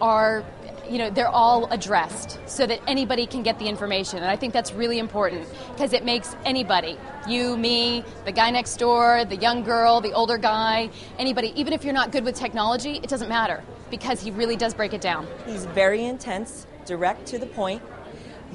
are they're all addressed so that anybody can get the information. And I think that's really important because it makes anybody, you, me, the guy next door, the young girl, the older guy, anybody, even if you're not good with technology, it doesn't matter because he really does break it down. He's very intense, direct to the point,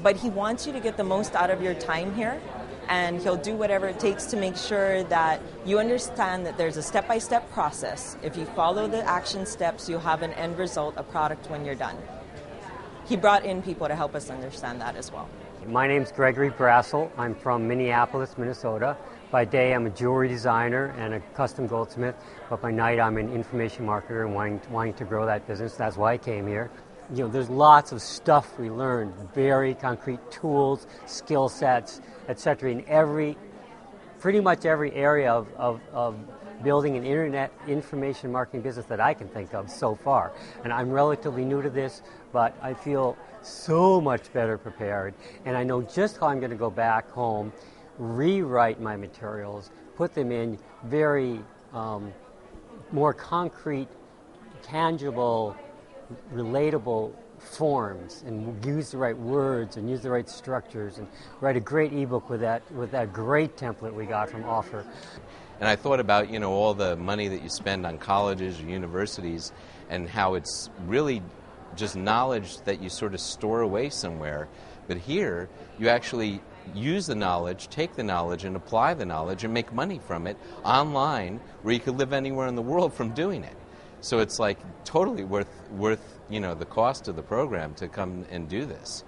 but he wants you to get the most out of your time here, and he'll do whatever it takes to make sure that you understand that there's a step-by-step process. If you follow the action steps, you'll have an end result, a product when you're done. He brought in people to help us understand that as well. My name's Gregory Brassel. I'm from Minneapolis, Minnesota. By day, I'm a jewelry designer and a custom goldsmith, but by night, I'm an information marketer and wanting to grow that business. That's why I came here. There's lots of stuff we learned, very concrete tools, skill sets, etc. in pretty much every area of building an internet information marketing business that I can think of so far. And I'm relatively new to this, but I feel so much better prepared. And I know just how I'm going to go back home, rewrite my materials, put them in very more concrete, tangible, relatable forms, and use the right words and use the right structures and write a great ebook with that great template we got from Offer. And I thought about, all the money that you spend on colleges or universities and how it's really just knowledge that you sort of store away somewhere. But here, you actually use the knowledge, take the knowledge, and apply the knowledge and make money from it online where you could live anywhere in the world from doing it. So it's like totally worth the cost of the program to come and do this.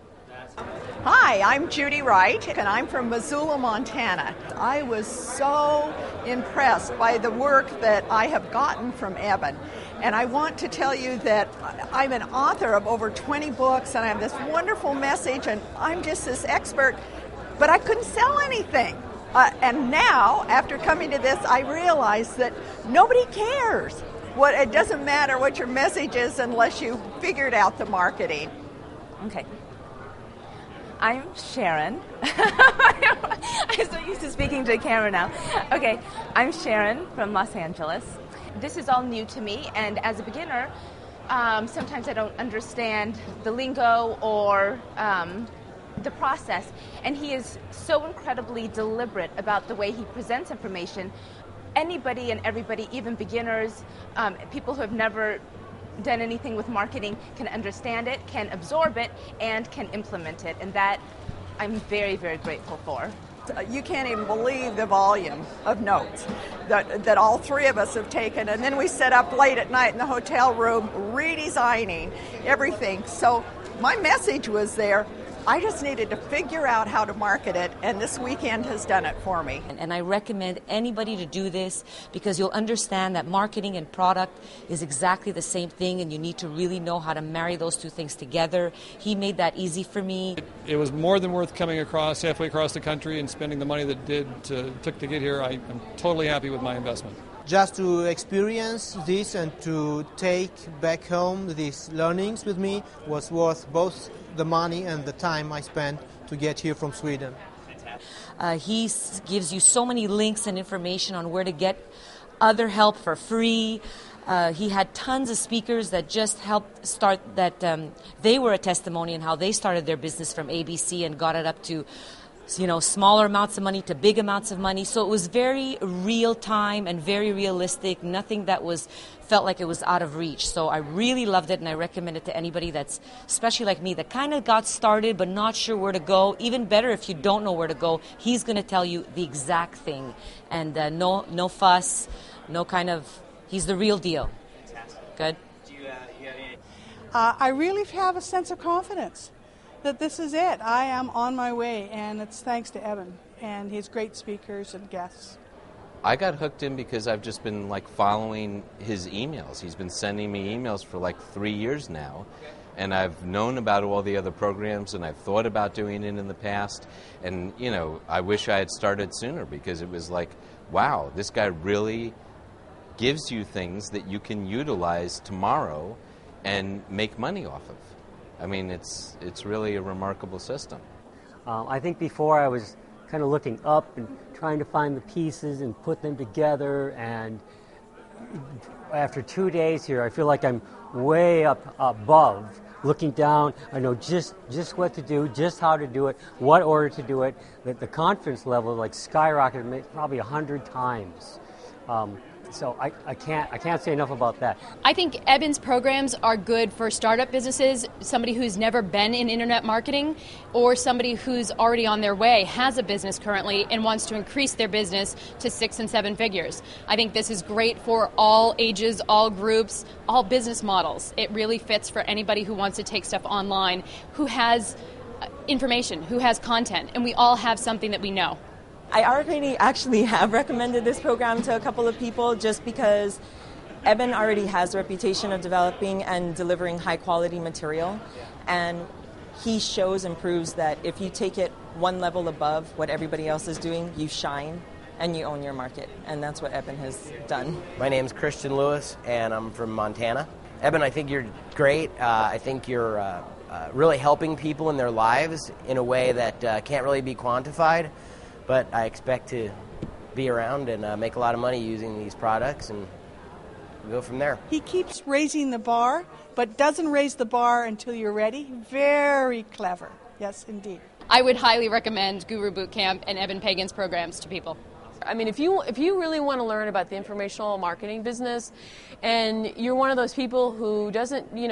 Hi, I'm Judy Wright, and I'm from Missoula, Montana. I was so impressed by the work that I have gotten from Eben. And I want to tell you that I'm an author of over 20 books, and I have this wonderful message, and I'm just this expert, but I couldn't sell anything. And now, after coming to this, I realize that nobody cares. It doesn't matter what your message is unless you figured out the marketing. Okay. I'm Sharon. I'm so used to speaking to the camera now. Okay, I'm Sharon from Los Angeles. This is all new to me, and as a beginner, sometimes I don't understand the lingo or the process. And he is so incredibly deliberate about the way he presents information. Anybody and everybody, even beginners, people who have never done anything with marketing can understand it, can absorb it, and can implement it. And that I'm very, very grateful for. You can't even believe the volume of notes that all three of us have taken. And then we sit up late at night in the hotel room redesigning everything. So my message was there. I just needed to figure out how to market it, and this weekend has done it for me. And I recommend anybody to do this because you'll understand that marketing and product is exactly the same thing, and you need to really know how to marry those two things together. He made that easy for me. It was more than worth coming halfway across the country and spending the money that took to get here. I'm totally happy with my investment. Just to experience this and to take back home these learnings with me was worth both the money and the time I spent to get here from Sweden. He gives you so many links and information on where to get other help for free. He had tons of speakers that just helped start that they were a testimony in how they started their business from ABC and got it up to smaller amounts of money to big amounts of money. So it was very real time and very realistic, nothing that felt like it was out of reach. So I really loved it, and I recommend it to anybody that's, especially like me, that kind of got started but not sure where to go. Even better if you don't know where to go, he's going to tell you the exact thing. And no fuss, no kind of, he's the real deal. Fantastic. Good? Do you have any... I really have a sense of confidence that this is it. I am on my way, and it's thanks to Eben and his great speakers and guests. I got hooked in because I've just been following his emails. He's been sending me emails for 3 years now, and I've known about all the other programs, and I've thought about doing it in the past, and I wish I had started sooner because it was wow, this guy really gives you things that you can utilize tomorrow and make money off of. I mean, it's really a remarkable system. I think before I was kind of looking up and trying to find the pieces and put them together, and after 2 days here, I feel like I'm way up above. looking down. I know just what to do, just how to do it, what order to do it. The confidence level like skyrocketed probably 100 times. So I can't say enough about that. I think Eben's programs are good for startup businesses, somebody who's never been in internet marketing, or somebody who's already on their way, has a business currently, and wants to increase their business to 6 and 7 figures. I think this is great for all ages, all groups, all business models. It really fits for anybody who wants to take stuff online, who has information, who has content, and we all have something that we know. I already actually have recommended this program to a couple of people just because Eben already has a reputation of developing and delivering high quality material, and he shows and proves that if you take it one level above what everybody else is doing, you shine and you own your market, and that's what Eben has done. My name's Christian Lewis, and I'm from Montana. Eben, I think you're great. I think you're really helping people in their lives in a way that can't really be quantified. But I expect to be around and make a lot of money using these products, and we'll go from there. He keeps raising the bar, but doesn't raise the bar until you're ready. Very clever. Yes, indeed. I would highly recommend Guru Bootcamp and Eben Pagan's programs to people. I mean, if you really want to learn about the informational marketing business, and you're one of those people who doesn't, you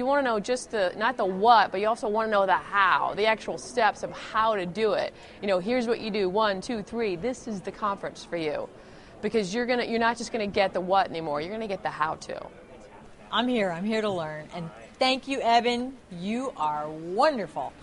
want to know just not the what, but you also want to know the how, the actual steps of how to do it. Here's what you do: 1, 2, 3. This is the conference for you, because you're not just going to get the what anymore. You're going to get the how to. I'm here to learn, and thank you, Eben. You are wonderful.